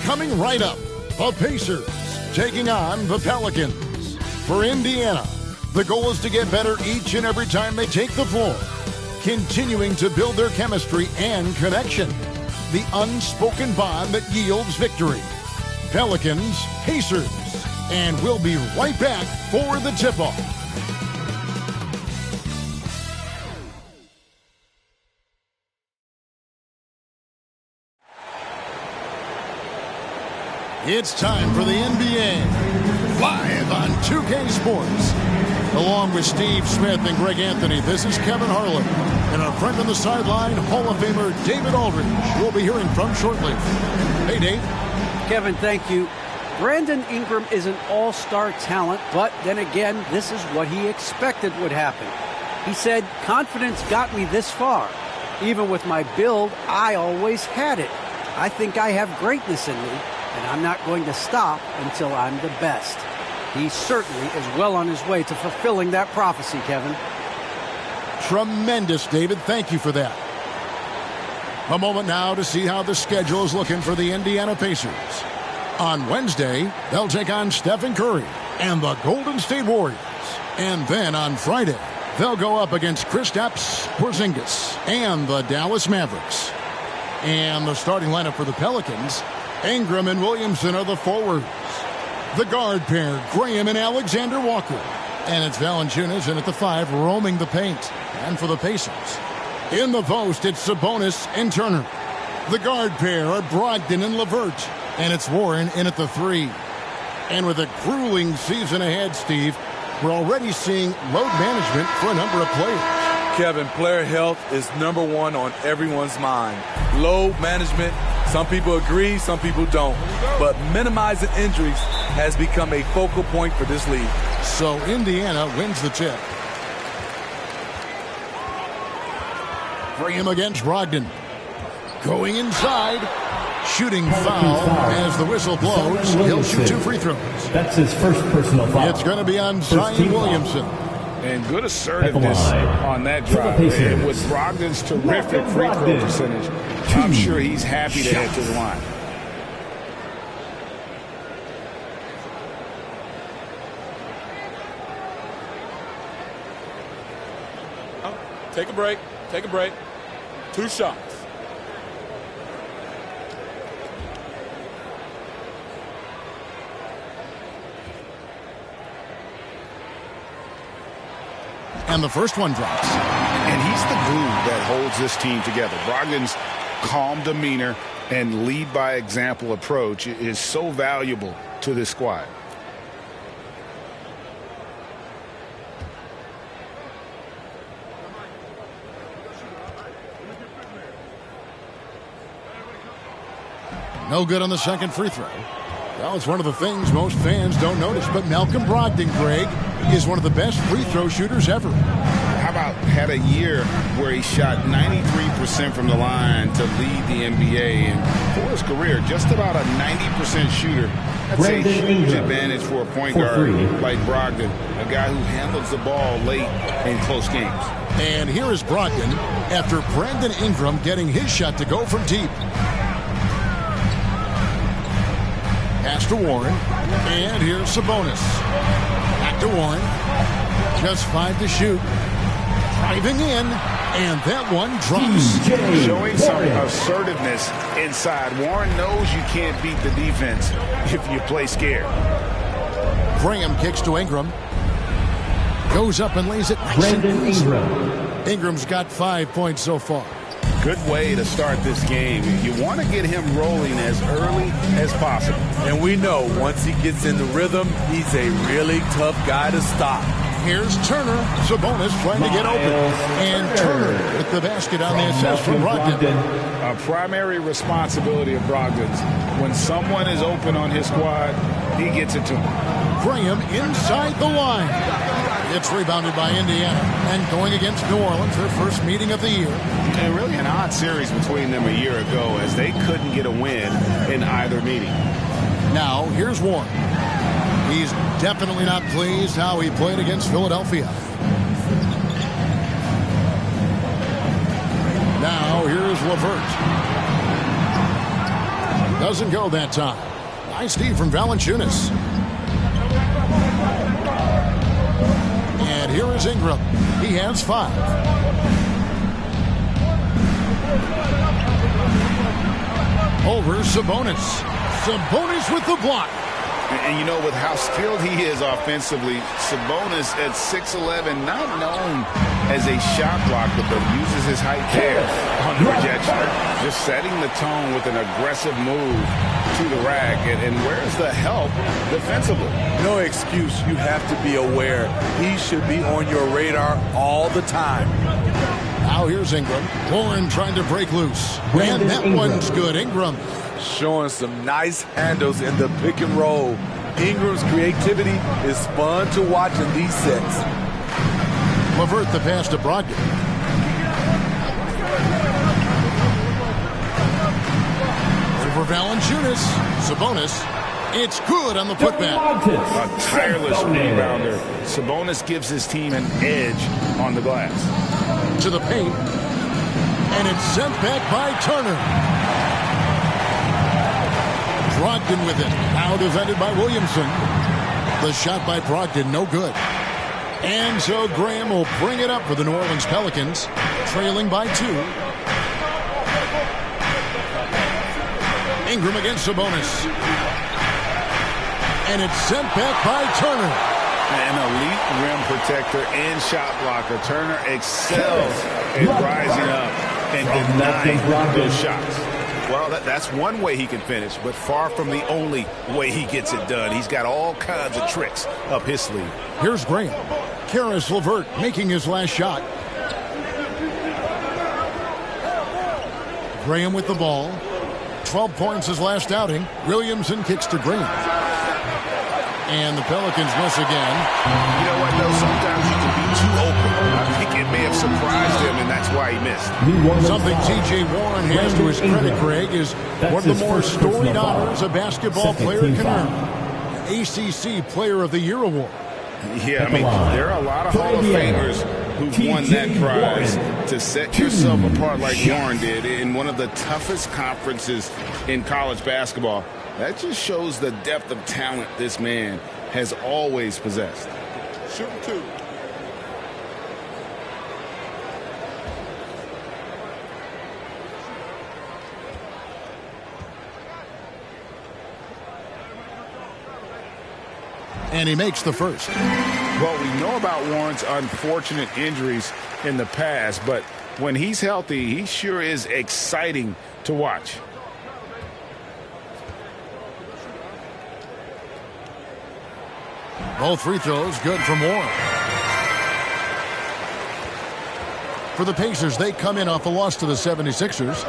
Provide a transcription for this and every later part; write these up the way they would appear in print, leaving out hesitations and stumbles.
Coming right up, the Pacers taking on the Pelicans. For Indiana, the goal is to get better each and every time they take the floor, continuing to build their chemistry and connection, the unspoken bond that yields victory. Pelicans, Pacers, and we'll be right back for the tip-off. It's time for the NBA, live on 2K Sports. Along with Steve Smith and Greg Anthony, this is Kevin Harlan. And our friend on the sideline, Hall of Famer David Aldridge, we'll be hearing from shortly. Hey, Dave. Kevin, thank you. Brandon Ingram is an all-star talent, but then again, this is what he expected would happen. He said, confidence got me this far. Even with my build, I always had it. I think I have greatness in me, and I'm not going to stop until I'm the best. He certainly is well on his way to fulfilling that prophecy, Kevin. Tremendous, David. Thank you for that. A moment now to see how the schedule is looking for the Indiana Pacers. On Wednesday, they'll take on Stephen Curry and the Golden State Warriors. And then on Friday, they'll go up against Kristaps Porzingis and the Dallas Mavericks. And the starting lineup for the Pelicans, Ingram and Williamson are the forwards. The guard pair, Graham and Alexander Walker. And it's Valanciunas in at the 5, roaming the paint. And for the Pacers, in the post, it's Sabonis and Turner. The guard pair are Brogdon and LeVert. And it's Warren in at the 3. And with a grueling season ahead, Steve, we're already seeing load management for a number of players. Kevin, player health is #1 on everyone's mind. Load management, some people agree, some people don't. But minimizing injuries has become a focal point for this league. So Indiana wins the tip. Graham against Brogdon. Going inside. Shooting foul as the whistle blows. He'll shoot 2 free throws. That's his first personal foul. It's going to be on Zion Williamson. And good assertiveness on that drive. And with Brogdon's terrific free throw percentage, I'm sure he's happy to head to the line. Take a break. Take a break. 2 shots. And the first one drops. And he's the glue that holds this team together. Brogdon's calm demeanor and lead by example approach is so valuable to this squad. No good on the second free throw. Well, it's one of the things most fans don't notice, but Malcolm Brogdon, Greg, is one of the best free throw shooters ever. How about had a year where he shot 93% from the line to lead the NBA, and for his career, just about a 90% shooter. That's a huge advantage for a point guard like Brogdon, a guy who handles the ball late in close games. And here is Brogdon after Brandon Ingram getting his shot to go from deep. Pass to Warren, and here's Sabonis. Back to Warren. Just 5 to shoot. Driving in, and that one drops. Showing some assertiveness inside. Warren knows you can't beat the defense if you play scared. Graham kicks to Ingram. Goes up and lays it nice and easy. Ingram's got 5 points so far. Good way to start this game. You want to get him rolling as early as possible. And we know once he gets in the rhythm, he's a really tough guy to stop. Here's Turner. Sabonis trying to get open. And Turner with the basket on the assist from Brogdon. A primary responsibility of Brogdon's. When someone is open on his squad, he gets it to him. Graham inside the line. It's rebounded by Indiana. And going against New Orleans, their first meeting of the year. And really an odd series between them a year ago as they couldn't get a win in either meeting. Now, here's Warren. He's definitely not pleased how he played against Philadelphia. Now, here's LeVert. Doesn't go that time. Nice D from Valanciunas. And here is Ingram. He has 5. Over Sabonis. Sabonis with the block. And you know, with how skilled he is offensively, Sabonis at 6'11", not known as a shot blocker, but uses his height there on the rejection. Just setting the tone with an aggressive move to the rack. And where's the help defensively? No excuse. You have to be aware. He should be on your radar all the time. Now here's Ingram. Warren trying to break loose. And that one's good. Ingram. Showing some nice handles in the pick and roll. Ingram's creativity is fun to watch in these sets. LeVert the pass to Brogdon. Over Valanciunas. Sabonis. It's good on the putback. A tireless rebounder. Sabonis gives his team an edge on the glass. To the paint. And it's sent back by Turner. Brogdon with it. Now defended by Williamson. The shot by Brogdon, no good. And so Graham will bring it up for the New Orleans Pelicans, trailing by 2. Ingram against Sabonis. And it's sent back by Turner. An elite rim protector and shot blocker. Turner excels in rising up and denying those shots. Well, that's one way he can finish, but far from the only way he gets it done. He's got all kinds of tricks up his sleeve. Here's Graham. Karis LeVert making his last shot. Graham with the ball. 12 points his last outing. Williamson kicks to Graham. And the Pelicans miss again. You know what, though? Sometimes he can be too open. I think it may have surprised him, and that's why he missed. Something T.J. Warren has to his credit, Craig, is one of the more storied honors a basketball player can earn. ACC Player of the Year award. Yeah, I mean, there are a lot of Hall of Famers who've won that prize. To set yourself apart like Warren did in one of the toughest conferences in college basketball, that just shows the depth of talent this man has always possessed. Shooting 2. And he makes the first. Well, we know about Warren's unfortunate injuries in the past, but when he's healthy, he sure is exciting to watch. Both free throws good from Warren. For the Pacers, they come in off a loss to the 76ers.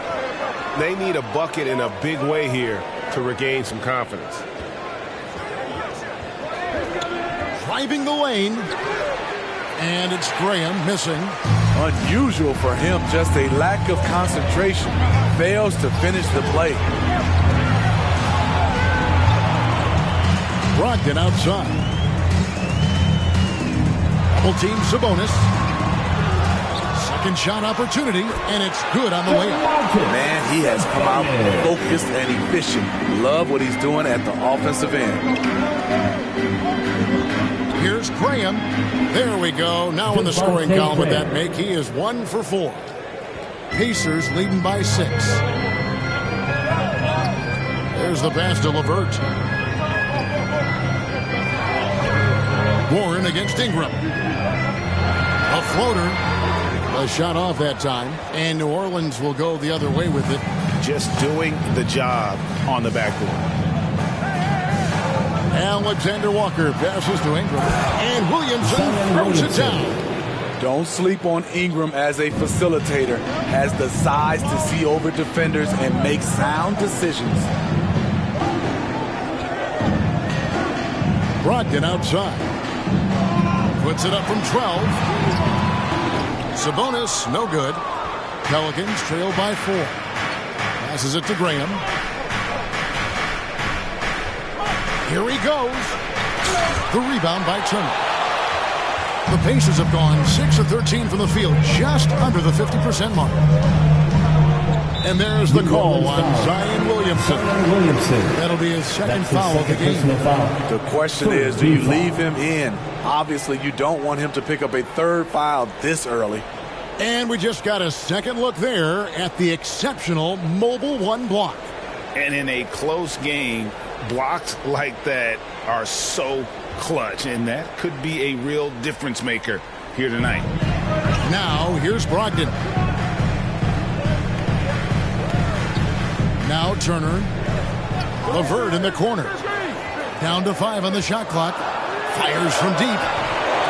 They need a bucket in a big way here to regain some confidence. Driving the lane. And it's Graham missing. Unusual for him, just a lack of concentration. Fails to finish the play. Brogdon outside. Double team Sabonis. Second shot opportunity, and it's good on the layup. Man, he has come out focused and efficient. Love what he's doing at the offensive end. Here's Graham. There we go. Now in the scoring column with that make, he is 1 for 4. Pacers leading by 6. There's the pass to LeVert. Warren against Ingram. A floater. A shot off that time. And New Orleans will go the other way with it. Just doing the job on the backboard. Alexander Walker passes to Ingram. And Williamson throws it down. Don't sleep on Ingram as a facilitator. Has the size to see over defenders and make sound decisions. Brogdon outside. Puts it up from 12. Sabonis, no good. Pelicans trail by 4. Passes it to Graham. Here he goes. The rebound by Turner. The Pacers have gone 6 of 13 from the field, just under the 50% mark. And there's the call on Zion Williamson. That'll be his second foul of the game. The question is, do you leave him in? Obviously, you don't want him to pick up a third foul this early. And we just got a second look there at the exceptional Mobile One block. And in a close game, blocks like that are so clutch, and that could be a real difference maker here tonight. Now, here's Brogdon. Now Turner. LeVert in the corner. Down to 5 on the shot clock. Fires from deep.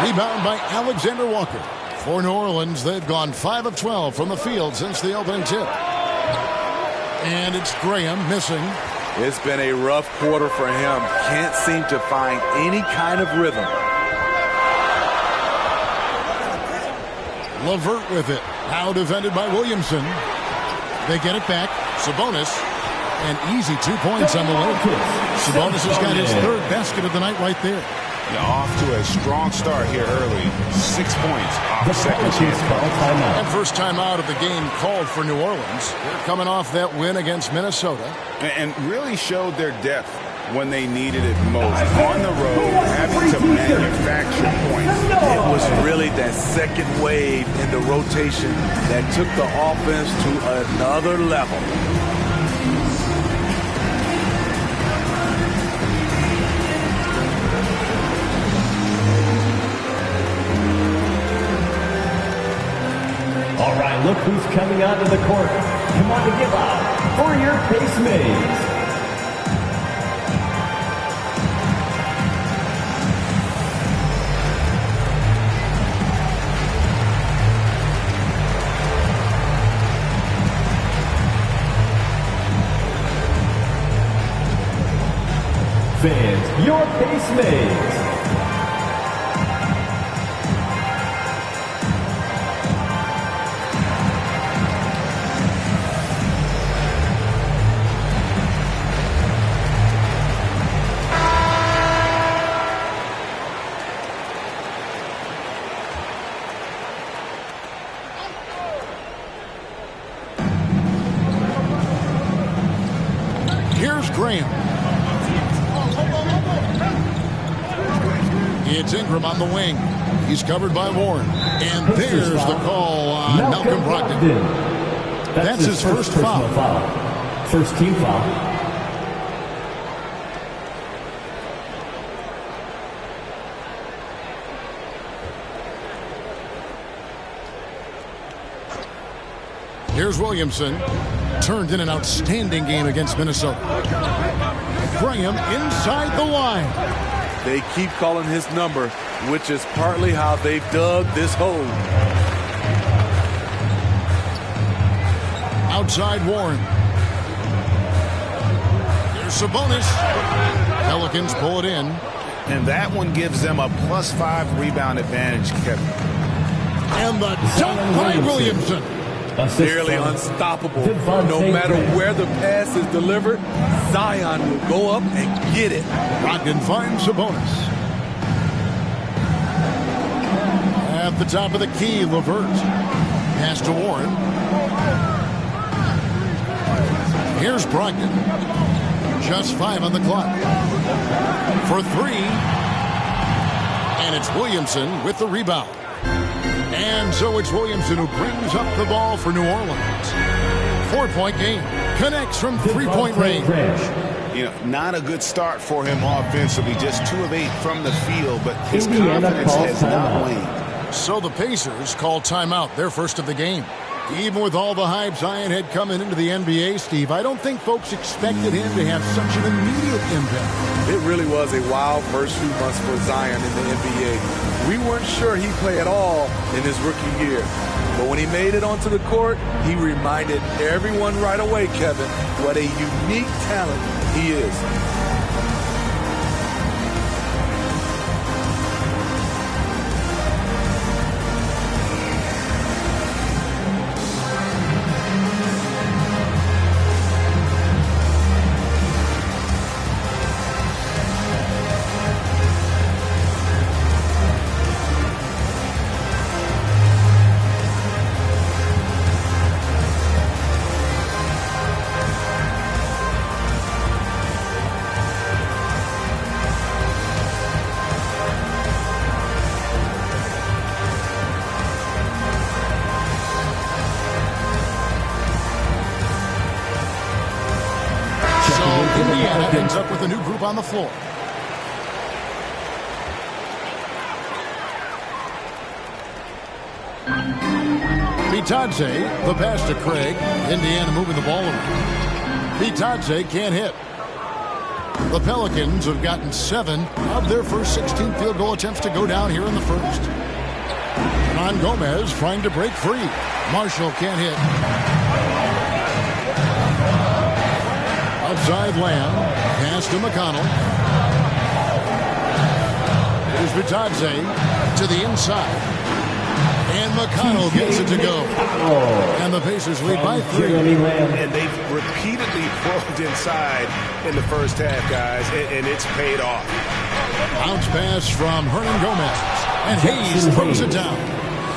Rebound by Alexander Walker. For New Orleans, they've gone 5 of 12 from the field since the opening tip. And it's Graham missing. It's been a rough quarter for him. Can't seem to find any kind of rhythm. LeVert with it. Now defended by Williamson. They get it back. Sabonis. And easy 2 points on the way. Sabonis has got his third basket of the night right there. Off to a strong start here early. 6 points off the second chance. And first time out of the game called for New Orleans. They're coming off that win against Minnesota. And really showed their depth when they needed it most. On the road, having to manufacture points. It was really that second wave in the rotation that took the offense to another level. All right, look who's coming onto the court. Come on to give up for your base mates. Fans, your base mates. Here's Graham. It's Ingram on the wing. He's covered by Warren. And there's the call on Malcolm Brogdon. That's his first foul. First team foul. Here's Williamson. Turned in an outstanding game against Minnesota. Graham inside the line. They keep calling his number, which is partly how they've dug this hole. Outside Warren. Here's Sabonis. Pelicans pull it in. And that one gives them a +5 rebound advantage, Kevin. And the dunk by Williamson. Nearly unstoppable. No matter where the pass is delivered, Zion will go up and get it. Brogdon finds Sabonis. At the top of the key, LeVert. Pass to Warren. Here's Brogdon. Just 5 on the clock. For 3. And it's Williamson with the rebound. And so it's Williamson who brings up the ball for New Orleans. 4-point game. Connects from 3-point range. You know, not a good start for him offensively. Just 2 of 8 from the field, but his confidence has not waned. So the Pacers call timeout, their first of the game. Even with all the hype Zion had coming into the NBA, Steve, I don't think folks expected him to have such an immediate impact. It really was a wild first few months for Zion in the NBA. We weren't sure he'd play at all in his rookie year. But when he made it onto the court, he reminded everyone right away, Kevin, what a unique talent he is. on the floor. Bitadze, the pass to Craig. Indiana moving the ball around. Bitadze can't hit. The Pelicans have gotten 7 of their first 16 field goal attempts to go down here in the first. Ron Gomez trying to break free. Marshall can't hit. Outside Lamb. Pass to McConnell. Here's Bitadze to the inside. And McConnell gets it to go. And the Pacers lead by 3. And they've repeatedly pulled inside in the first half, guys, and it's paid off. Bounce pass from Hernan Gomez. And Hayes throws it down.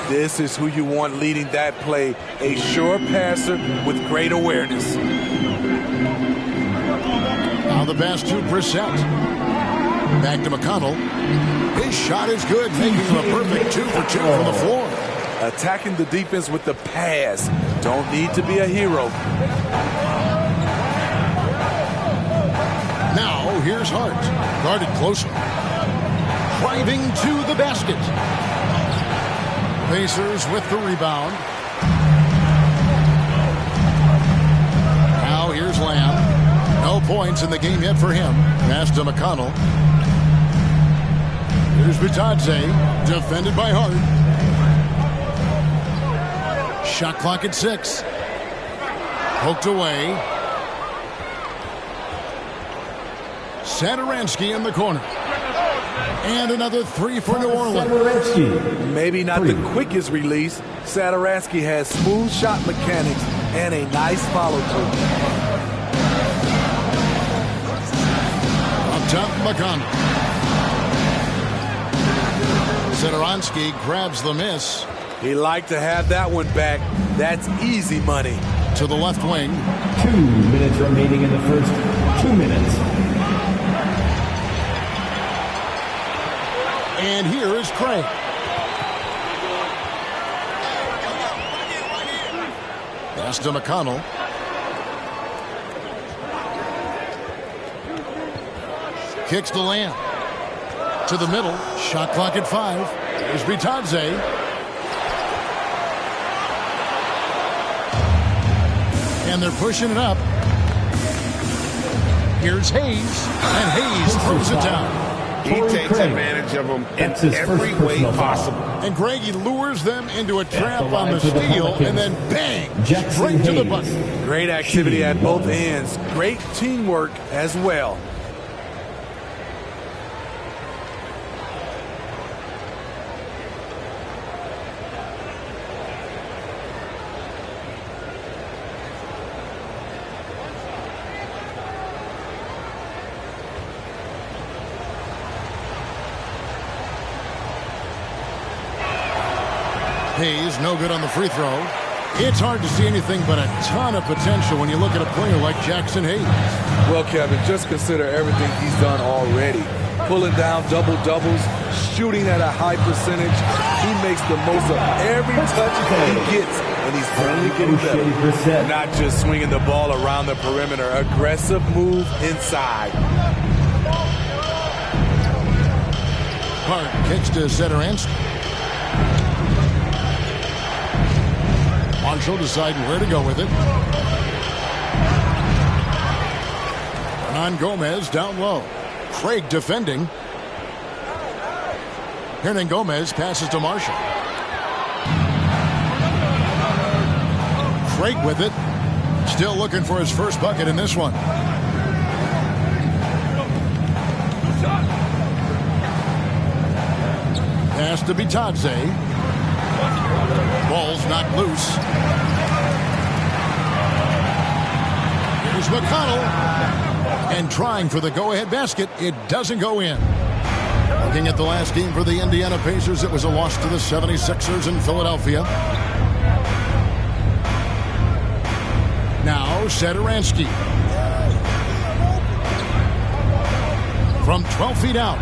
This is who you want leading that play. A sure passer with great awareness. Now the pass to Brissett. Back to McConnell. His shot is good, making him a perfect 2 for 2 from the floor. Attacking the defense with the pass. Don't need to be a hero. Now here's Hart. Guarded closer. Driving to the basket. Pacers with the rebound. Now here's Lamb. No points in the game yet for him. Pass to McConnell. Here's Bitadze. Defended by Hart. Shot clock at 6. Poked away. Satoransky in the corner. And another 3 for New Orleans. Maybe not the quickest release. Satoransky has smooth shot mechanics and a nice follow-through. Up top, McConnell. Satoransky grabs the miss. He liked to have that one back. That's easy money. To the left wing. 2 minutes remaining in the first 2 minutes. And here is Craig. Pass to McConnell. Kicks to Lamb. To the middle. Shot clock at 5. There's Bitadze. And they're pushing it up. Here's Hayes. And Hayes throws it down. He takes advantage of them in every way possible. And Greg, he lures them into a trap on the steal, and then bang, straight to the bucket. Great activity at both ends. Great teamwork as well. Hayes, no good on the free throw. It's hard to see anything but a ton of potential when you look at a player like Jackson Hayes. Well, Kevin, just consider everything he's done already. Pulling down double-doubles, shooting at a high percentage. He makes the most of every touch he gets, and he's only getting better. Not just swinging the ball around the perimeter. Aggressive move inside. Hart kicks to Satoransky. Marshall deciding where to go with it. Hernan Gomez down low. Craig defending. Hernan Gomez passes to Marshall. Craig with it. Still looking for his first bucket in this one. Pass to Bitadze. Ball's not loose. Here's McConnell. And trying for the go-ahead basket. It doesn't go in. Looking at the last game for the Indiana Pacers, it was a loss to the 76ers in Philadelphia. Now Satoransky. From 12 feet out.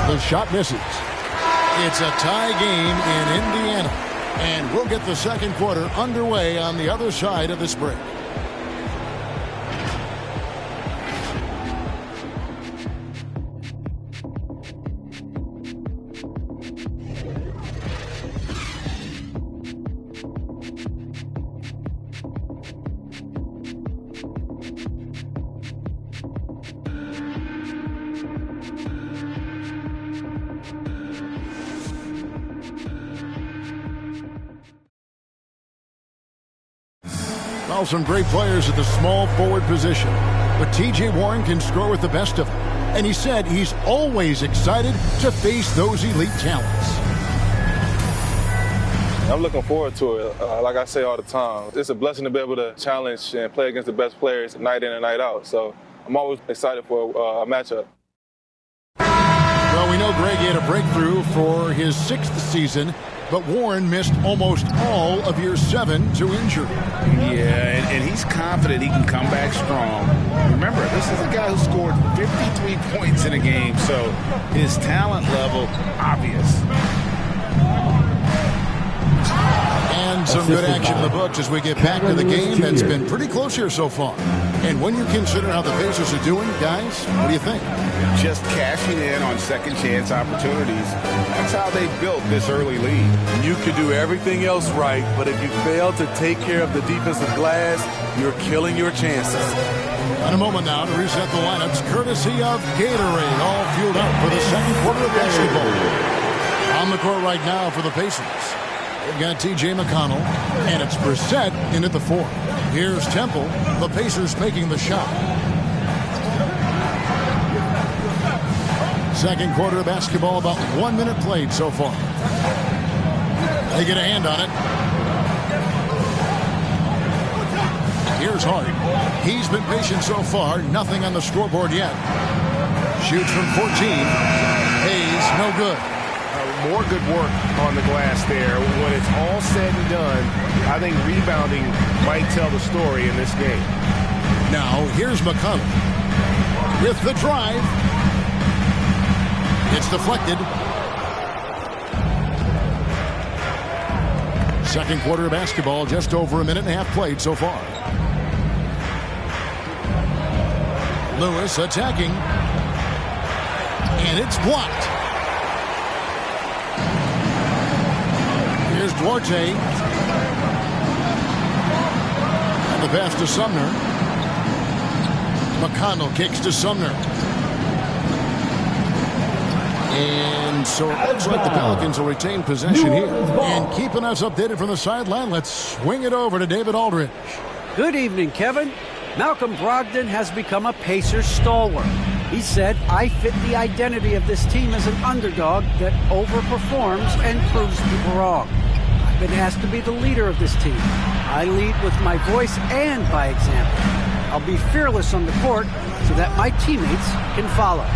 The shot misses. It's a tie game in Indiana. And we'll get the second quarter underway on the other side of this break. Well, some great players at the small forward position. But T.J. Warren can score with the best of them. And he said he's always excited to face those elite talents. I'm looking forward to it. Like I say all the time, it's a blessing to be able to challenge and play against the best players night in and night out. So I'm always excited for a matchup. Well, we know Greg had a breakthrough for his 6th season, but Warren missed almost all of year 7 to injury. Yeah, and he's confident he can come back strong. Remember, this is a guy who scored 53 points in a game, so his talent level, obvious. And some good action in the books as we get back to the game that's been pretty close here so far. And when you consider how the Pacers are doing, guys, what do you think? Just cashing in on second chance opportunities. That's how they built this early lead. You could do everything else right, but if you fail to take care of the defensive glass, you're killing your chances. In a moment now to reset the lineups, courtesy of Gatorade, all fueled up for the second quarter of basketball. On the court right now for the Pacers, they've got T.J. McConnell, and it's Brissett in at the 4. Here's Temple, the Pacers making the shot. Second quarter of basketball, about 1 minute played so far. They get a hand on it. Here's Hart. He's been patient so far, nothing on the scoreboard yet. Shoots from 14. Hayes, no good. More good work on the glass there. When it's all said and done, I think rebounding might tell the story in this game. Now, here's McConnell with the drive. It's deflected. Second quarter of basketball, just over a minute and a half played so far. Lewis attacking. And it's blocked. Here's Duarte. And the pass to Sumner. McConnell kicks to Sumner. And so it looks like the Pelicans will retain possession here. And keeping us updated from the sideline, let's swing it over to David Aldridge. Good evening, Kevin. Malcolm Brogdon has become a Pacers stalwart. He said, I fit the identity of this team as an underdog that overperforms and proves people wrong. I've been asked to be the leader of this team. I lead with my voice and by example. I'll be fearless on the court so that my teammates can follow.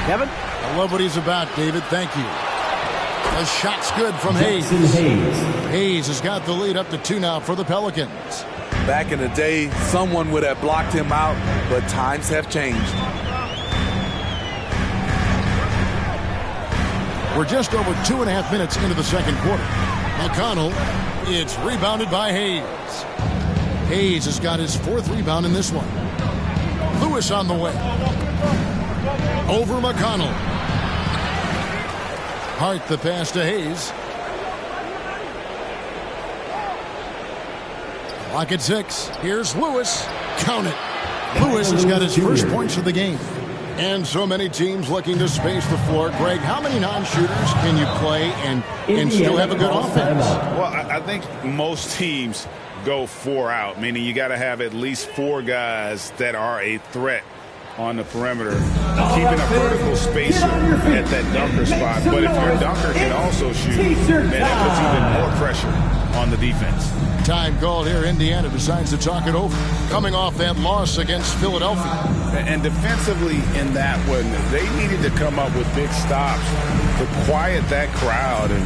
Kevin? I love what he's about, David. Thank you. The shot's good from Hayes. Hayes has got the lead up to 2 now for the Pelicans. Back in the day, someone would have blocked him out, but times have changed. We're just over 2.5 minutes into the second quarter. McConnell, it's rebounded by Hayes. Hayes has got his 4th rebound in this one. Lewis on the way. Over McConnell. Hart the pass to Hayes. Clock at 6. Here's Lewis. Count it. Lewis has got his first points of the game. And so many teams looking to space the floor. Greg, how many non-shooters can you play and still have a good offense? Well, I think most teams go 4 out, meaning you got to have at least 4 guys that are a threat on the perimeter, keeping a vertical spacer at that dunker spot. But if your dunker can also shoot, then that puts even more pressure on the defense. Time called here. Indiana decides to talk it over, coming off that loss against Philadelphia. And defensively in that one, they needed to come up with big stops to quiet that crowd, and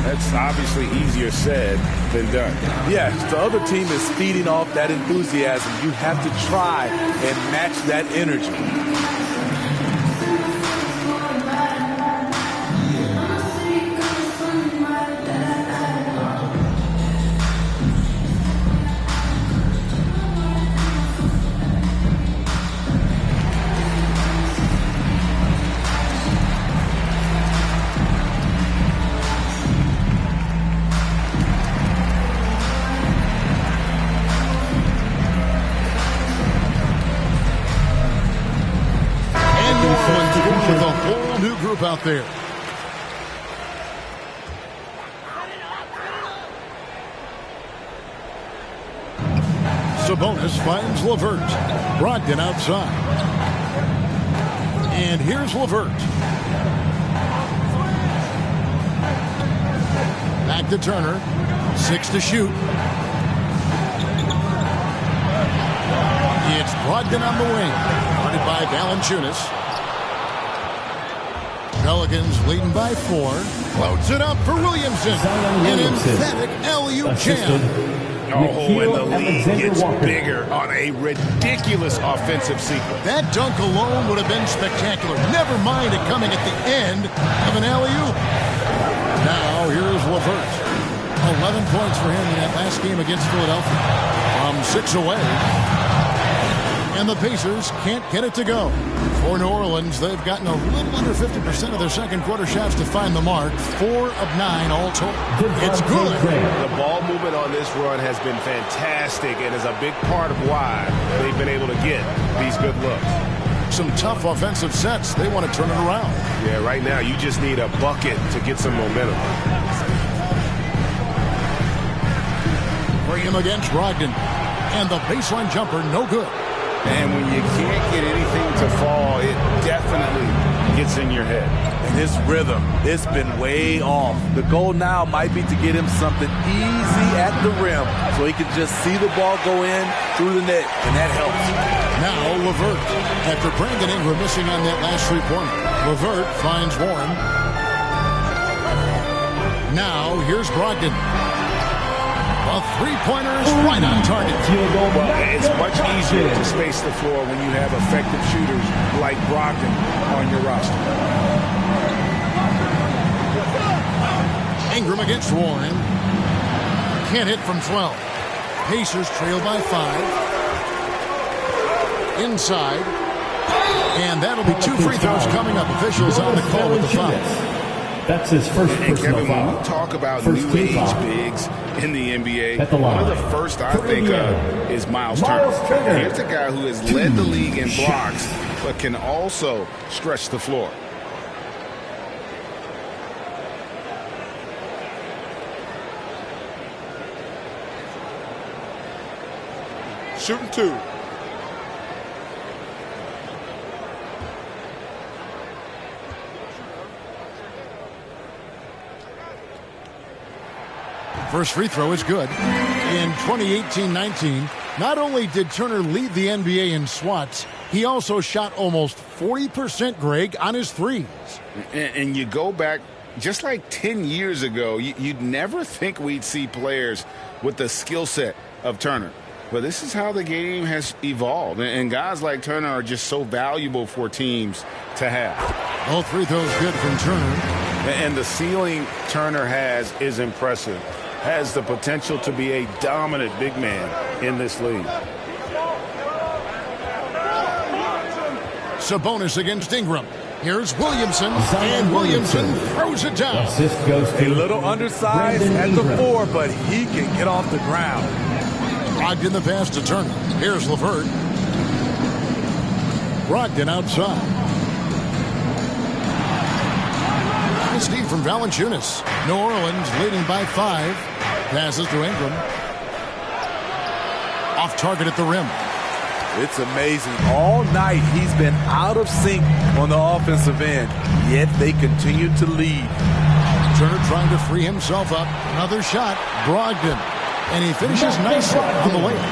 that's obviously easier said than done. Yeah, the other team is feeding off that enthusiasm. You have to try and match that energy. With a whole new group out there. Sabonis finds LeVert. Brogdon outside. And here's LeVert. Back to Turner. 6 to shoot. It's Brogdon on the wing. Guarded by Valanciunas. Pelicans leading by 4. Floats it up for Williamson. An emphatic alley-oop jam. Oh, and the lead gets bigger on a ridiculous offensive sequence. That dunk alone would have been spectacular. Never mind it coming at the end of an alley-oop. Now, here's LeVert. 11 points for him in that last game against Philadelphia. From 6 away. And the Pacers can't get it to go. For New Orleans, they've gotten a little under 50% of their second quarter shots to find the mark. 4 of 9 all total. It's good. The ball movement on this run has been fantastic and is a big part of why they've been able to get these good looks. Some tough offensive sets. They want to turn it around. Yeah, right now you just need a bucket to get some momentum. Bring him against Brogdon. And the baseline jumper, no good. And when you can't get anything to fall, it definitely gets in your head. And his rhythm, it's been way off. The goal now might be to get him something easy at the rim so he can just see the ball go in through the net, and that helps. Now LeVert. After Brandon Ingram missing on that last three-pointer, LeVert finds Warren. Now here's Brogdon. A three-pointer is right on target. Well, it's much easier to space the floor when you have effective shooters like Brogdon on your roster. Ingram against Warren. Can't hit from 12. Pacers trail by 5. Inside. And that'll be 2 free throws coming up. Officials on the call with the foul. That's his first personal Kevin, foul. when we talk about new age bigs in the NBA, At the line. one of the first I think of is Miles Turner. Here's a guy who has led the league in blocks, but can also stretch the floor. Shooting 2. First free throw is good. In 2018-19, not only did Turner lead the NBA in swats, he also shot almost 40%, Greg, on his threes. And you go back just like 10 years ago, you'd never think we'd see players with the skill set of Turner. But this is how the game has evolved. And guys like Turner are just so valuable for teams to have. All free throws good from Turner. And the ceiling Turner has is impressive. Has the potential to be a dominant big man in this league. Sabonis against Ingram. Here's Williamson, and Williamson throws it down. Assist goes to A little undersized at the 4, but he can get off the ground. Brogdon the pass to Turner. Here's LeVert. Brogdon outside. Steve from Valanciunas. New Orleans leading by 5. Passes to Ingram. Off target at the rim. It's amazing. All night he's been out of sync on the offensive end, yet they continue to lead. Turner trying to free himself up. Another shot. Brogdon. And he finishes nicely on the layup.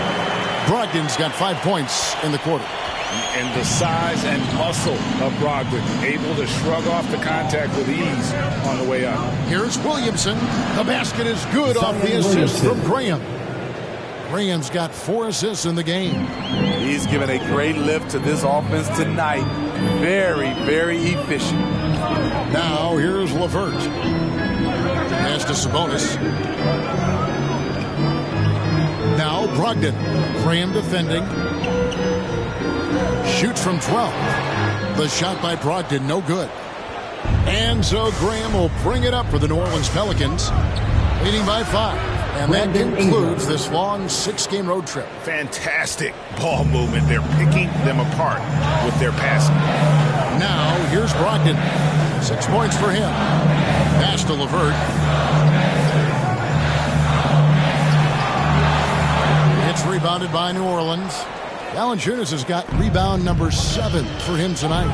Brogdon's got 5 points in the quarter. And the size and muscle of Brogdon, able to shrug off the contact with ease on the way up. Here's Williamson. The basket is good off the assist from Graham. Graham's got 4 assists in the game. He's given a great lift to this offense tonight. Very, very efficient. Now here's LeVert. Pass to Sabonis. Now Brogdon. Graham defending. Shoots from 12. The shot by Brogdon, no good. And so Graham will bring it up for the New Orleans Pelicans, leading by 5. And that concludes this long 6-game road trip. Fantastic ball movement. They're picking them apart with their passing. Now here's Brogdon. 6 points for him. Pass to LeVert. It's rebounded by New Orleans. Valanciunas has got rebound number 7 for him tonight.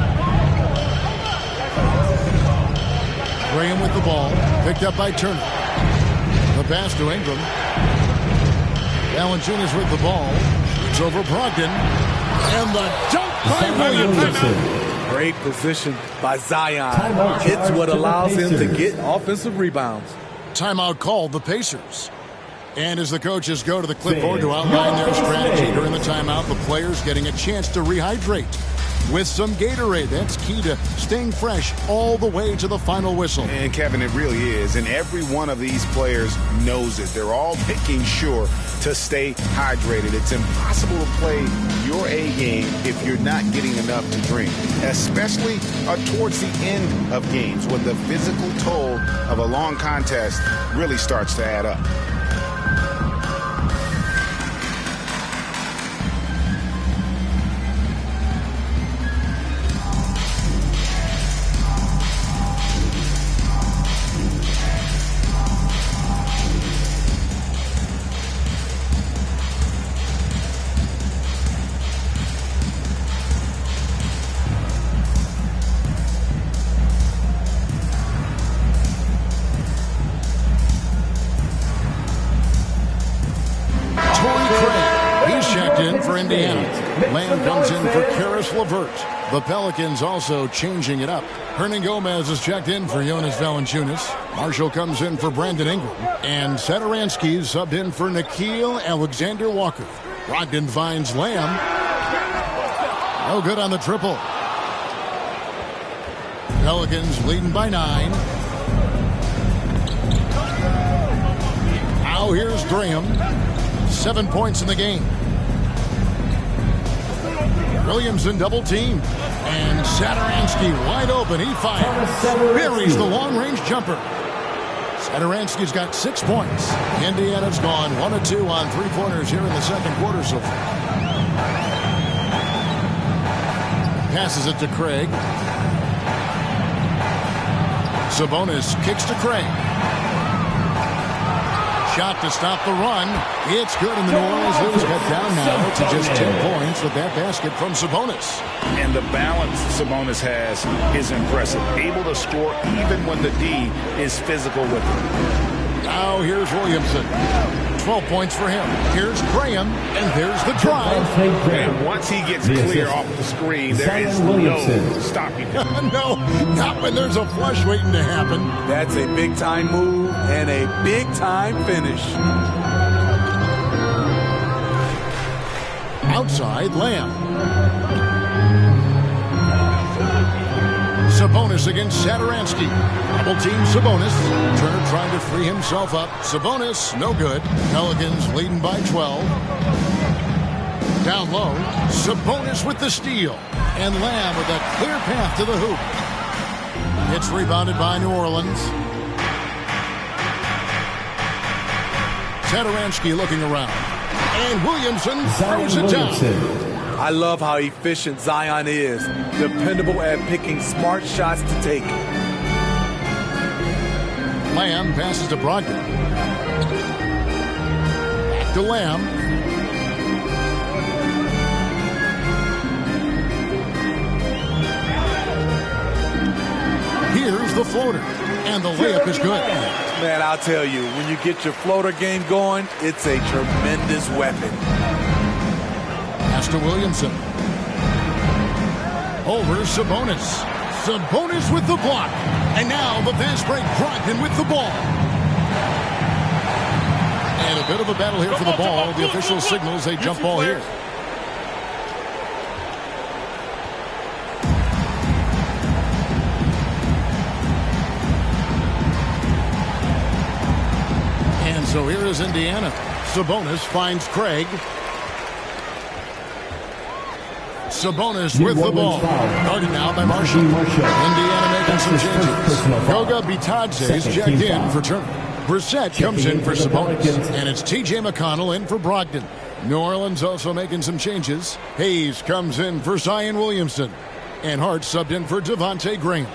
Graham with the ball. Picked up by Turner. The pass to Ingram. Valanciunas with the ball. It's over Brogdon. And the dunk by Williamson. Great position by Zion. It's what allows him to get offensive rebounds. Timeout called the Pacers. And as the coaches go to the clipboard to outline their strategy during the timeout, the players getting a chance to rehydrate with some Gatorade. That's key to staying fresh all the way to the final whistle. And, Kevin, it really is. And every one of these players knows it. They're all making sure to stay hydrated. It's impossible to play your A game if you're not getting enough to drink, especially towards the end of games when the physical toll of a long contest really starts to add up. Lamb comes in for Karis LeVert. The Pelicans also changing it up. Hernan Gomez is checked in for Jonas Valanciunas. Marshall comes in for Brandon Ingram. And Satoransky subbed in for Nickeil Alexander-Walker. Brogdon finds Lamb. No good on the triple. Pelicans leading by 9. Now here's Graham. 7 points in the game. Williamson double team. And Satoransky wide open. He fires. Buries the long-range jumper. Satoransky's got 6 points. Indiana's gone 1 of 2 on three-pointers here in the second quarter so far. Passes it to Craig. Sabonis kicks to Craig. Shot to stop the run. It's good, and the New Orleans Blues cut down now to just 10 points with that basket from Sabonis. And the balance Sabonis has is impressive. Able to score even when the D is physical with him. Now here's Williamson. 12 points for him. Here's Graham, and there's the drive. And once he gets clear off the screen, there is no stopping him. No, not when there's a flush waiting to happen. That's a big-time move and a big-time finish. Outside, Lamb. Sabonis against Satoransky. Double team Sabonis. Turner trying to free himself up. Sabonis, no good. Pelicans leading by 12. Down low. Sabonis with the steal. And Lamb with a clear path to the hoop. It's rebounded by New Orleans. Satoransky looking around. And Williamson throws it down. I love how efficient Zion is. Dependable at picking smart shots to take. Lamb passes to Brogdon. Back to Lamb. Here's the floater. And the layup is good. Man, I'll tell you, when you get your floater game going, it's a tremendous weapon. Pass to Williamson. Over Sabonis. Sabonis with the block. And now the fast break. Brogdon with the ball. And a bit of a battle here for the ball. The official signals a jump ball here. And so here is Indiana. Sabonis finds Craig. Sabonis with the ball. Guarded now by Marshall. Indiana making some changes. Goga Bitadze is checked in for Turner. Brissett comes in for Sabonis. And it's T.J. McConnell in for Brogdon. New Orleans also making some changes. Hayes comes in for Zion Williamson. And Hart subbed in for Devontae Graham.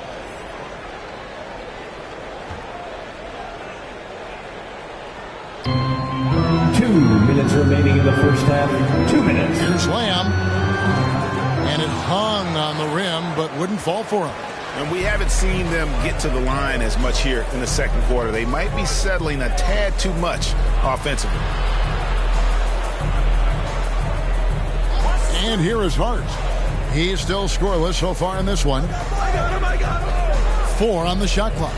2 minutes remaining in the first half. 2 minutes. Here's Lamb. And it hung on the rim, but wouldn't fall for him. And we haven't seen them get to the line as much here in the second quarter. They might be settling a tad too much offensively. And here is Hart. He's still scoreless so far in this one. 4 on the shot clock.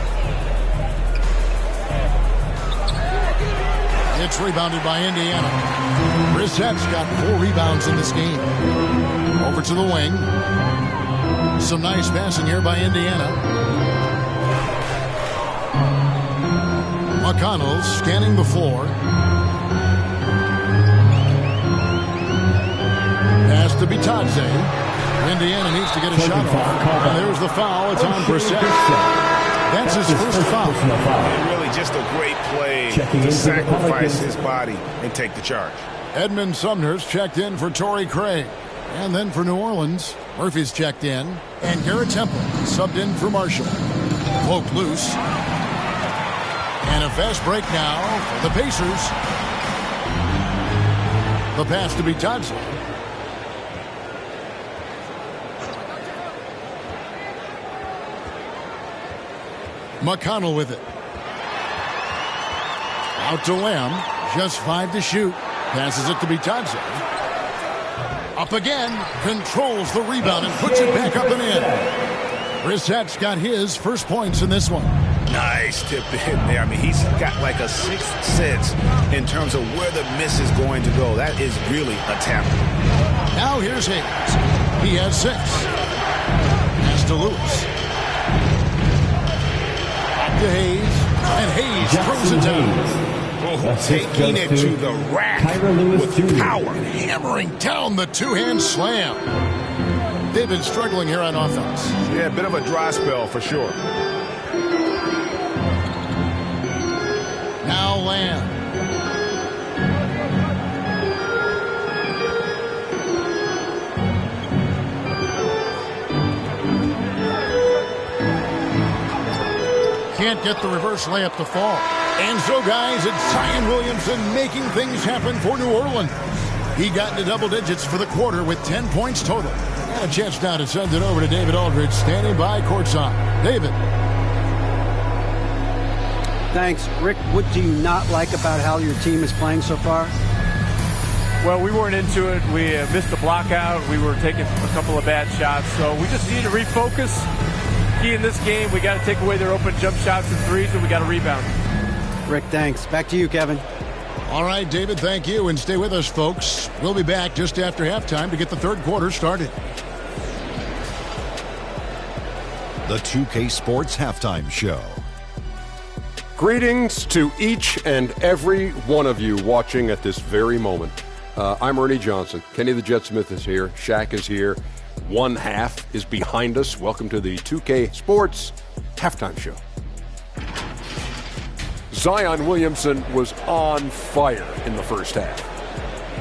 It's rebounded by Indiana. Brissett's got 4 rebounds in this game. Over to the wing. Some nice passing here by Indiana. McConnell scanning the floor. Pass to Bitadze. Indiana needs to get a shot off. And there's the foul. It's on Brissett. That's his first foul. And really just a great play to sacrifice his body and take the charge. Edmund Sumner's checked in for Torrey Craig. And then for New Orleans, Murphy's checked in. And Garrett Temple subbed in for Marshall. Poked loose. And a fast break now for the Pacers. The pass to Bitadze. McConnell with it. Out to Lamb. Just 5 to shoot. Passes it to Bitadze. Up again. Controls the rebound and puts it back up and in. Brissett's got his first points in this one. Nice tip in there. I mean, he's got like a 6th sense in terms of where the miss is going to go. That is really a talent. Now here's Hayes. He has 6. Pass to Lewis. To Hayes, and Hayes throws it down. Taking it to the rack with power. Hammering down the two-hand slam. They've been struggling here on offense. Yeah, a bit of a dry spell for sure. Now Lamb. Can't get the reverse layup to fall. And so, guys, it's Zion Williamson making things happen for New Orleans. He got into double digits for the quarter with 10 points total. And a chance now to send it over to David Aldridge, standing by courtside. David. Thanks. Rick, what do you not like about how your team is playing so far? Well, we weren't into it. We missed the block out. We were taking a couple of bad shots. So we just need to refocus. Key in this game, we got to take away their open jump shots and threes, and we got to rebound. Rick, thanks. Back to you, Kevin. All right, David, thank you. And stay with us, folks. We'll be back just after halftime to get the third quarter started. The 2K Sports Halftime Show. Greetings to each and every one of you watching at this very moment. I'm Ernie Johnson. Kenny the Jet Smith is here. Shaq is here. One half is behind us. Welcome to the 2K Sports Halftime Show. Zion Williamson was on fire in the first half.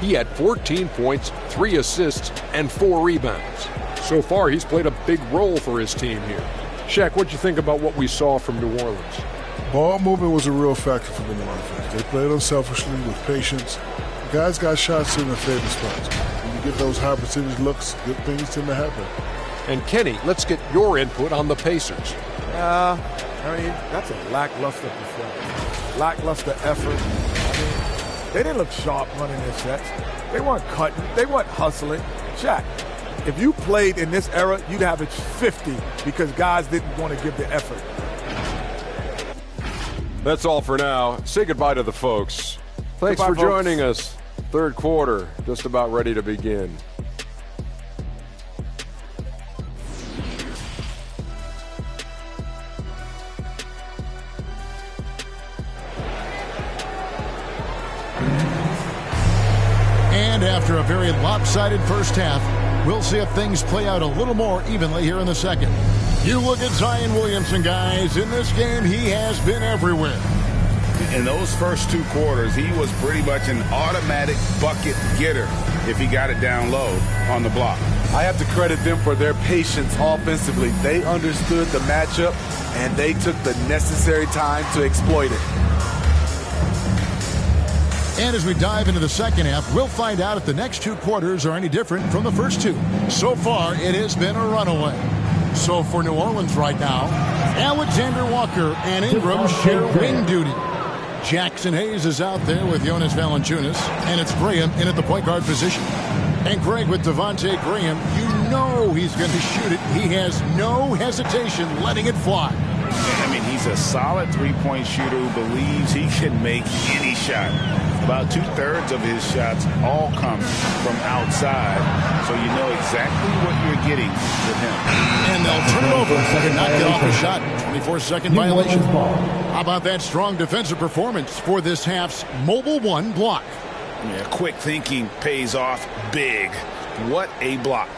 He had 14 points, 3 assists, and 4 rebounds. So far, he's played a big role for his team here. Shaq, what'd you think about what we saw from New Orleans? Ball movement was a real factor for them offense. They played unselfishly with patience. The guys got shots in their favorite spots. When you get those high percentage looks, good things tend to happen. And Kenny, let's get your input on the Pacers. I mean, that's a lackluster performance. Lackluster effort. I mean, they didn't look sharp running their sets. They weren't cutting. They weren't hustling. Shaq, if you played in this era, you'd average 50 because guys didn't want to give the effort. That's all for now. Say goodbye to the folks. Thanks for joining us. Third quarter, just about ready to begin. And after a very lopsided first half, we'll see if things play out a little more evenly here in the second. You look at Zion Williamson, guys. In this game, he has been everywhere. In those first 2 quarters, he was pretty much an automatic bucket getter if he got it down low on the block. I have to credit them for their patience offensively. They understood the matchup, and they took the necessary time to exploit it. And as we dive into the second half, we'll find out if the next two quarters are any different from the first two. So far, it has been a runaway. So for New Orleans right now, Alexander Walker and Ingram share wing duty. Jackson Hayes is out there with Jonas Valanciunas, and it's Graham in at the point guard position. And Greg, with Devontae Graham, you know he's going to shoot it. He has no hesitation letting it fly. I mean, he's a solid three-point shooter who believes he can make any shot. About two-thirds of his shots all come from outside, so you know exactly what you're getting with him. And they'll turn it over and not get off a shot. 24-second violation. How about that strong defensive performance for this half's Mobile One block? Yeah, quick thinking pays off big. What a block.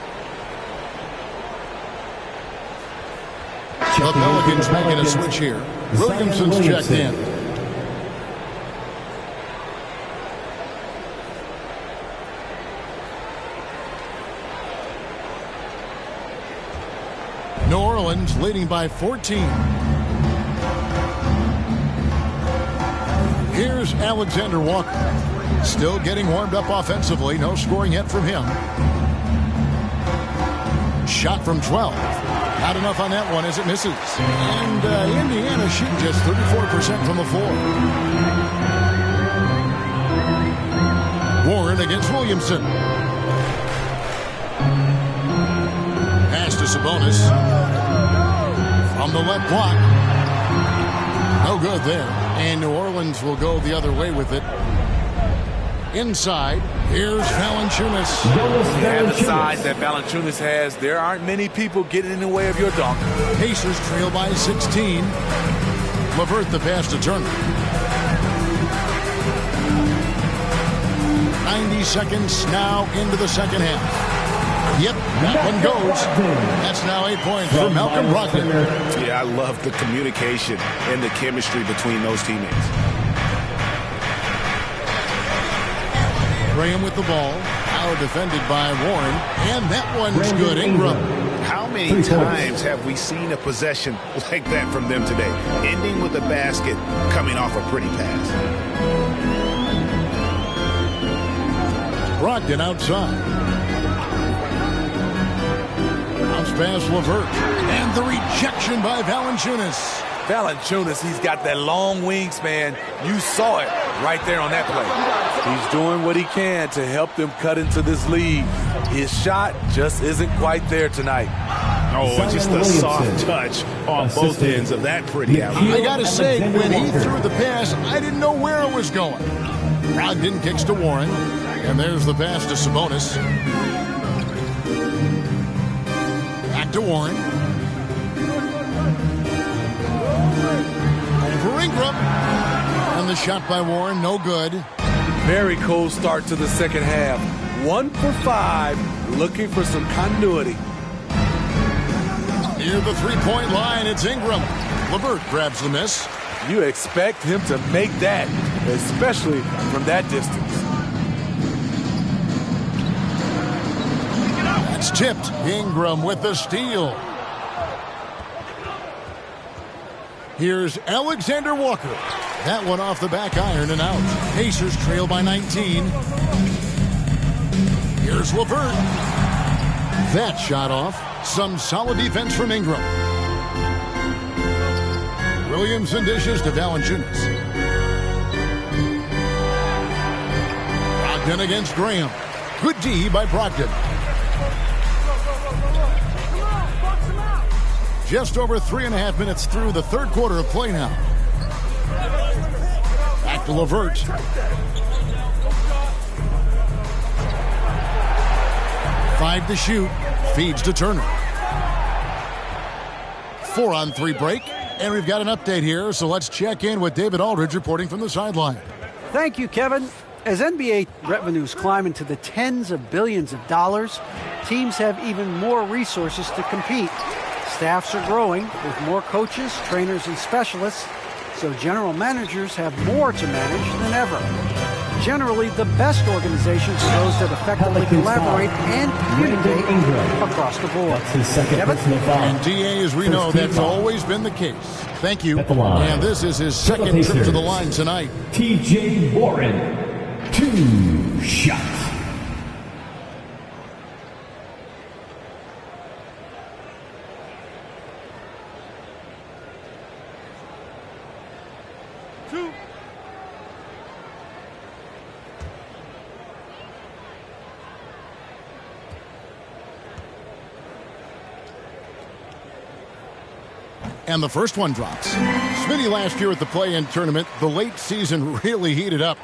The Pelicans making a switch here. Williamson's checked in. New Orleans leading by 14. Here's Alexander Walker. Still getting warmed up offensively. No scoring yet from him. Shot from 12. Not enough on that one as it misses. And Indiana shooting just 34% from the floor. Warren against Williamson. Pass to Sabonis. From the left block. No good there. And New Orleans will go the other way with it. Inside, here's Valanciunas. Yeah, the size that Valanciunas has, there aren't many people getting in the way of your dunk. Pacers trail by 16. LeVert the pass to Turner. 90 seconds now into the second half. Yep, that one goes. That's now 8 points for Malcolm Brogdon. Yeah, I love the communication and the chemistry between those teammates. Graham with the ball. Now defended by Warren. And that one's good. Ingram. How many times have we seen a possession like that from them today? Ending with a basket, coming off a pretty pass. Brogdon outside. Bounce pass LeVert. And the rejection by Valanciunas. Valanciunas, he's got that long wingspan. You saw it right there on that play. He's doing what he can to help them cut into this lead. His shot just isn't quite there tonight. Oh, just a soft touch on both ends of that pretty alley. I got to say, when he threw the pass, I didn't know where it was going. Brogdon kicks to Warren. And there's the pass to Sabonis. Back to Warren. Over Ingram. And the shot by Warren, no good. Very cold start to the second half. 1 for 5, looking for some continuity. Near the three-point line, it's Ingram. LeVert grabs the miss. You expect him to make that, especially from that distance. That's tipped. Ingram with the steal. Here's Alexander Walker. That one off the back iron and out. Pacers trail by 19. Here's LeVert. That shot off. Some solid defense from Ingram. Williamson dishes to Valanciunas. Brogdon against Graham. Good D by Brogdon. Just over 3.5 minutes through the third quarter of play now. Back to LeVert. Five to shoot. Feeds to Turner. 4-on-3 break. And we've got an update here, so let's check in with David Aldridge reporting from the sideline. Thank you, Kevin. As NBA revenues climb into the tens of billions of dollars, teams have even more resources to compete. Staffs are growing with more coaches, trainers, and specialists, so general managers have more to manage than ever. Generally, the best organizations are those that effectively collaborate and communicate across the board. Kevin? And DA, as we know, that's always been the case. Thank you. And this is his second trip to the line tonight. TJ Warren. 2 shots. And the first one drops. Smitty, last year at the play-in tournament, the late season really heated up.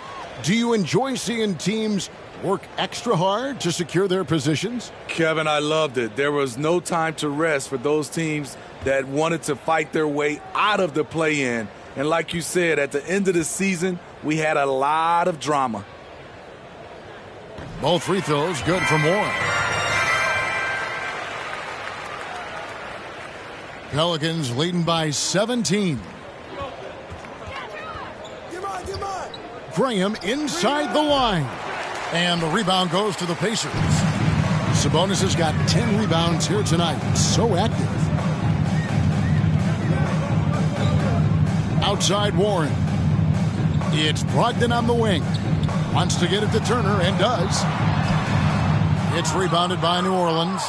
Do you enjoy seeing teams work extra hard to secure their positions? Kevin, I loved it. There was no time to rest for those teams that wanted to fight their way out of the play-in. And like you said, at the end of the season, we had a lot of drama. Both free throws good for Moore. Pelicans leading by 17. Graham inside the line. And the rebound goes to the Pacers. Sabonis has got 10 rebounds here tonight. So active. Outside Warren. It's Brogdon on the wing. Wants to get it to Turner and does. It's rebounded by New Orleans.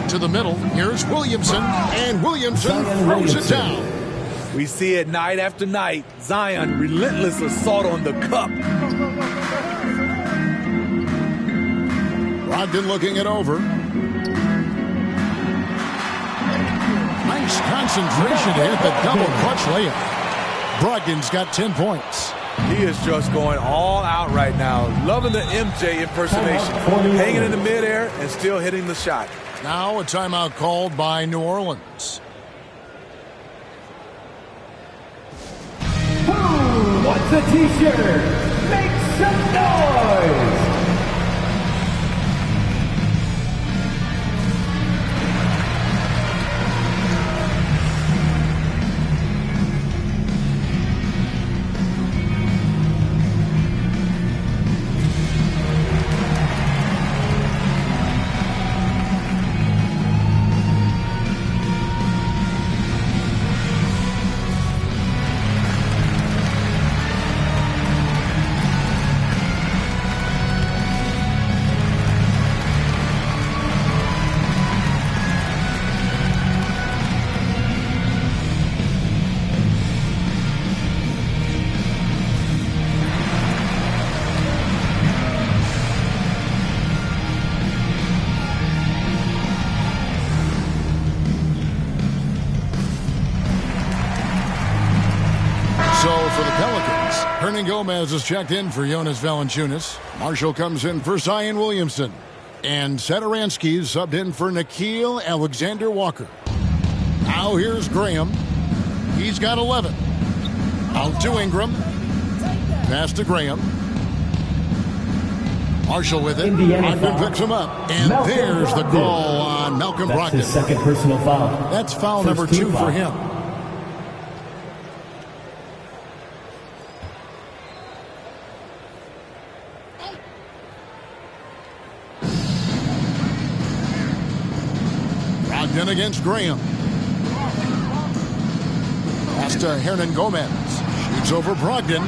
To the middle. Here's Williamson. And Williamson throws it down. We see it night after night. Zion, relentless assault on the cup. Brogdon looking it over. Nice concentration to hit the double clutch layup. Brogdon's got 10 points. He is just going all out right now. Loving the MJ impersonation. Hanging in the midair and still hitting the shot. Now a timeout called by New Orleans. Who wants a t-shirt? Make some noise! For the Pelicans, Hernangomez is checked in for Jonas Valanciunas. Marshall comes in for Zion Williamson. And Satoransky is subbed in for Nickeil Alexander-Walker. Now here's Graham. He's got 11. Out to Ingram. Pass to Graham. Marshall with it. Brogdon picks him up. And Malcolm there's the Brogdon. call on Malcolm That's Brogdon. his second personal foul. That's foul First number team 2 foul. for him. Brogdon against Graham. Pass to Hernangomez. Shoots over Brogdon.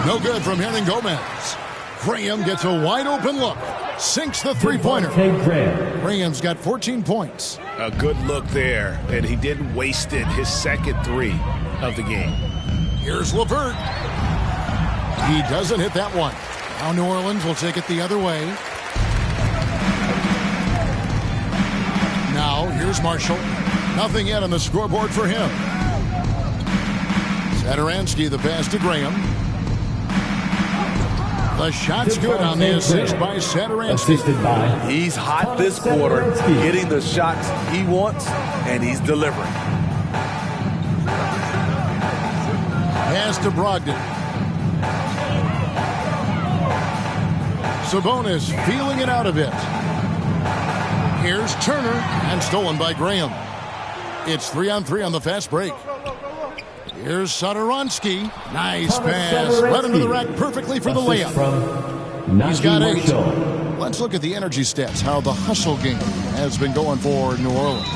No good from Hernangomez. Graham gets a wide open look. Sinks the three-pointer. Graham's got 14 points. A good look there, and he didn't waste it. His second 3 of the game. Here's LeVert. He doesn't hit that one. Now New Orleans will take it the other way. Now here's Marshall. Nothing yet on the scoreboard for him. Satoransky the pass to Graham. The shot's good on the assist by Satoransky. He's hot this quarter, getting the shots he wants, and he's delivering. Pass to Brogdon. Sabonis feeling it out a bit. Here's Turner, and stolen by Graham. It's 3-on-3 on the fast break. Here's Satoransky. Nice pass. Right into the rack perfectly for the layup. He's got 8. Let's look at the energy stats, how the hustle game has been going for New Orleans.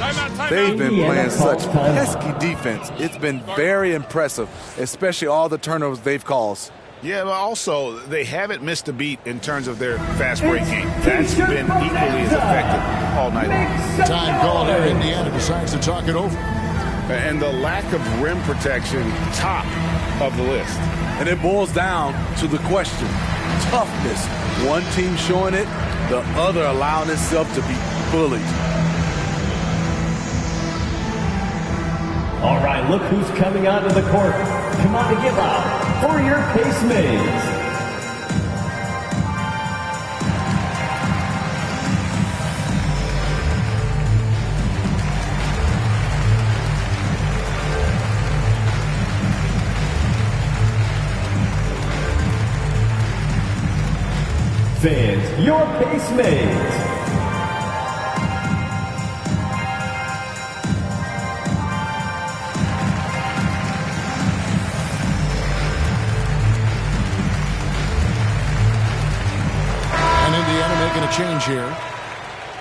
They've been playing such pesky defense. It's been very impressive, especially all the turnovers they've caused. Yeah, but also they haven't missed a beat in terms of their fast break game. That's been equally as effective all night long. Time called here. Indiana decides to talk it over. And the lack of rim protection, top of the list. And it boils down to the question, toughness. One team showing it, the other allowing itself to be bullied. All right, look who's coming onto the court. Come on to give up for your Pacemates. Fans, your Pacemates. A change here.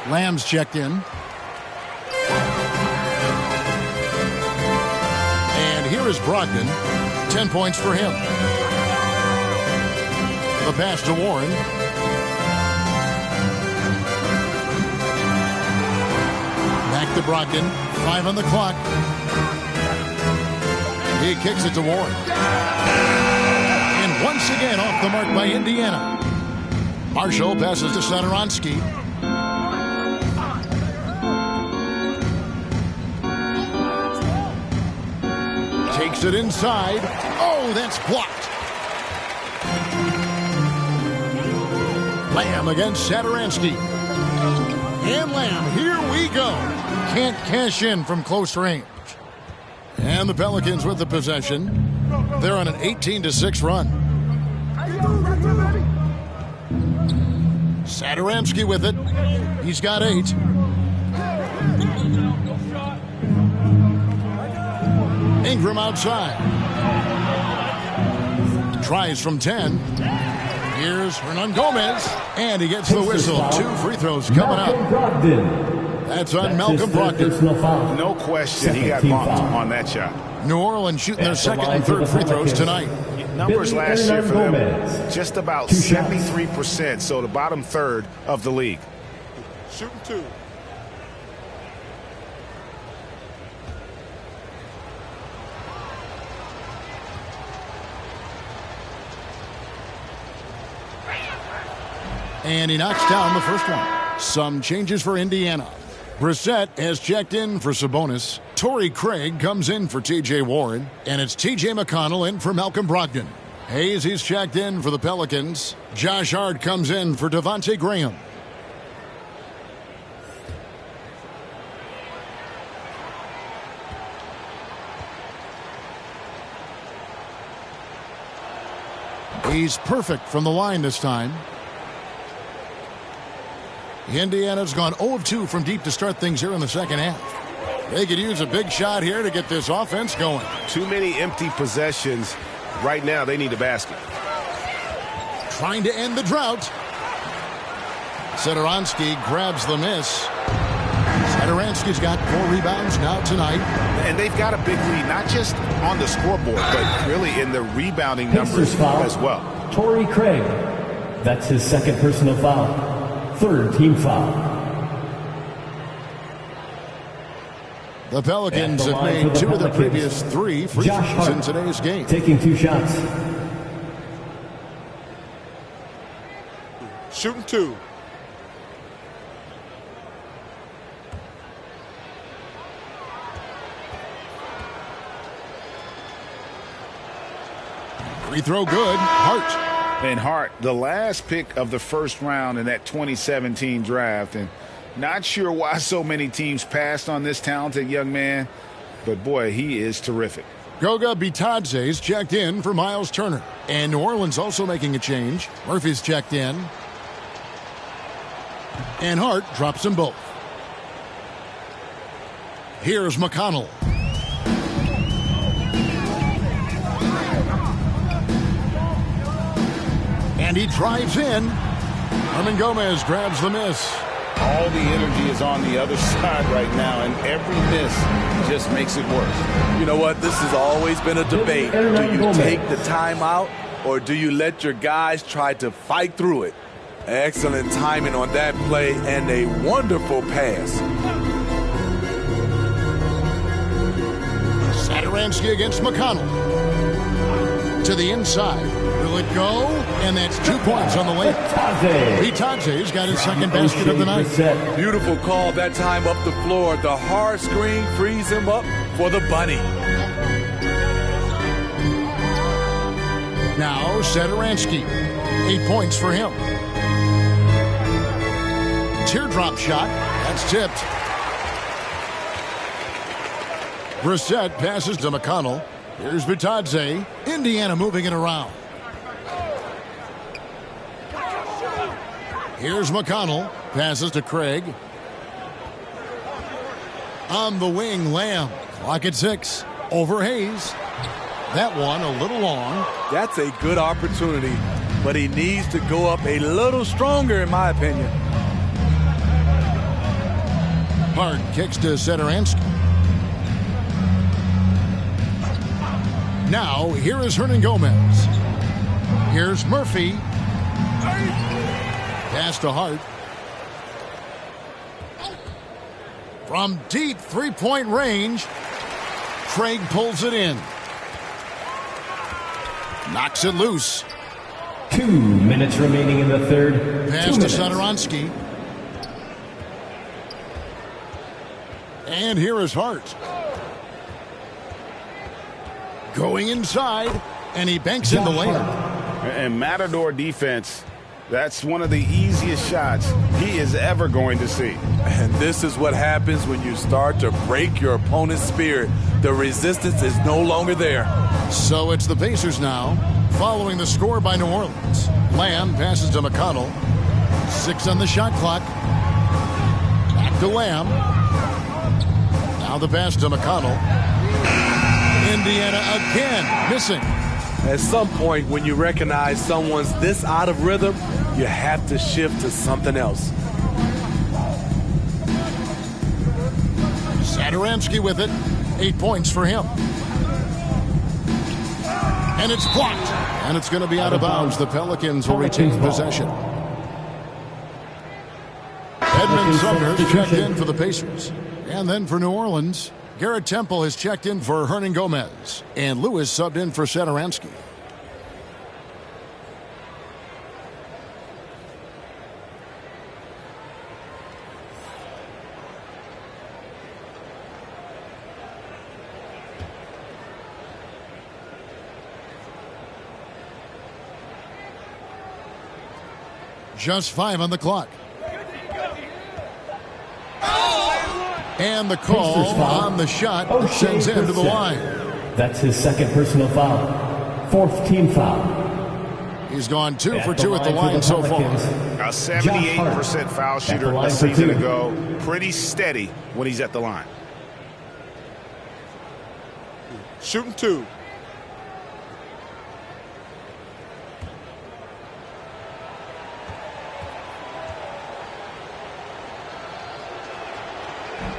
Lamb's checked in. And here is Brogdon. 10 points for him. The pass to Warren. Back to Brogdon. 5 on the clock. He kicks it to Warren. And once again off the mark by Indiana. Marshall passes to Satoransky. Takes it inside. Oh, that's blocked. Lamb against Satoransky. And Lamb, here we go. Can't cash in from close range. And the Pelicans with the possession. They're on an 18-6 run. Satoransky with it. He's got 8. Ingram outside. Tries from 10. Here's Hernan Gomez. And he gets the whistle. 2 free throws coming up. That's on Malcolm Brogdon. No question he got bumped on that shot. New Orleans shooting their second and third free throws tonight. Numbers last year for them, just about 73%, so the bottom third of the league. Shooting 2. And he knocks down the first one. Some changes for Indiana. Brissett has checked in for Sabonis. Torrey Craig comes in for T.J. Warren. And it's T.J. McConnell in for Malcolm Brogdon. Hayes, he's checked in for the Pelicans. Josh Hart comes in for Devontae Graham. He's perfect from the line this time. Indiana's gone 0 of 2 from deep to start things here in the second half. They could use a big shot here to get this offense going. Too many empty possessions. Right now, they need a basket. Trying to end the drought. Satoransky grabs the miss. Satoransky's got 4 rebounds now tonight. And they've got a big lead, not just on the scoreboard, but really in the rebounding numbers as well. Torrey Craig. That's his second personal foul. 3rd team foul. The Pelicans have made 2 of their previous 3 free throws in today's game. Taking 2 shots. Shooting 2. Free throw good. Hart. And Hart, the last pick of the first round in that 2017 draft. And not sure why so many teams passed on this talented young man. But, boy, he is terrific. Goga Bitadze's checked in for Miles Turner. And New Orleans also making a change. Murphy's checked in. And Hart drops them both. Here's McConnell. And he drives in. Hernan Gomez grabs the miss. All the energy is on the other side right now, and every miss just makes it worse. You know what? This has always been a debate. Do you take the timeout or do you let your guys try to fight through it? Excellent timing on that play and a wonderful pass. Satoransky against McConnell. To the inside. Will it go? And that's 2 points on the way. Vitadze's got his second basket of the night. Beautiful call that time up the floor. The hard screen frees him up for the bunny. Now Satoransky. 8 points for him. Teardrop shot. That's tipped. Brissett passes to McConnell. Here's Vitadze. Indiana moving it around. Here's McConnell. Passes to Craig. On the wing, Lamb. Clock at 6. Over Hayes. That one a little long. That's a good opportunity, but he needs to go up a little stronger, in my opinion. Hart kicks to Satoransky. Now, here is Hernan Gomez. Here's Murphy. Pass to Hart. From deep three-point range, Craig pulls it in. Knocks it loose. 2 minutes remaining in the third. Pass to Satoransky. And here is Hart. Going inside, and he banks in the layup. And Matador defense, that's one of the easiest shots he is ever going to see. And this is what happens when you start to break your opponent's spirit. The resistance is no longer there. So it's the Pacers now, following the score by New Orleans. Lamb passes to McConnell. 6 on the shot clock. Back to Lamb. Now the pass to McConnell. Indiana again missing. At some point, when you recognize someone's this out of rhythm, you have to shift to something else. Satoransky with it. 8 points for him. And it's blocked. And it's going to be out of bounds. The Pelicans will retain possession. Edmund Sumner checked in for the Pacers. And then for New Orleans, Garrett Temple has checked in for Hernan Gomez. And Lewis subbed in for Satoransky. Just 5 on the clock. And the call on the shot sends him to the line. That's his second personal foul. 4th team foul. He's gone 2 for 2 at the line so far. A 78% foul shooter a season ago. Pretty steady when he's at the line. Shooting 2.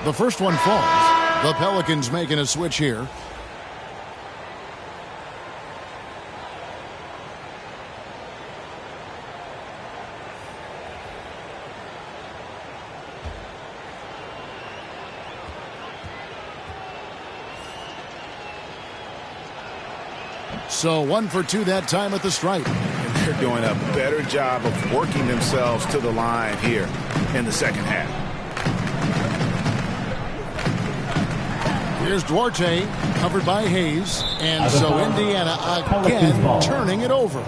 The first one falls. The Pelicans making a switch here. So 1 for 2 that time at the stripe. And they're doing a better job of working themselves to the line here in the second half. Here's Duarte, covered by Hayes. And so Indiana again turning it over.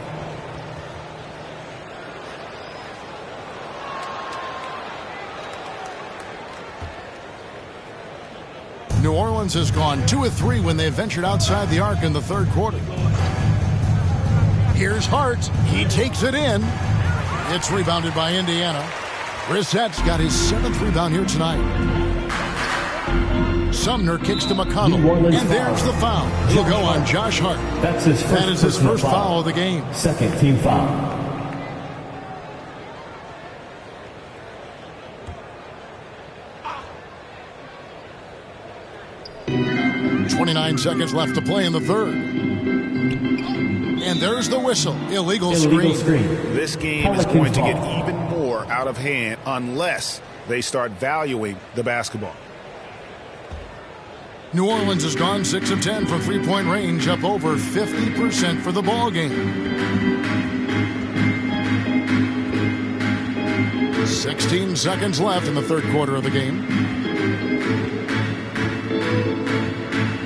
New Orleans has gone 2 of 3 when they ventured outside the arc in the third quarter. Here's Hart. He takes it in. It's rebounded by Indiana. Brissett's got his 7th rebound here tonight. Sumner kicks to McConnell, and there's the foul. He'll go on Josh Hart. That is his first foul of the game. 2nd team foul. 9 seconds left to play in the third. And there's the whistle. Illegal screen. This game is going to get even more out of hand unless they start valuing the basketball. New Orleans has gone 6 of 10 from three-point range, up over 50% for the ball game. 16 seconds left in the third quarter of the game.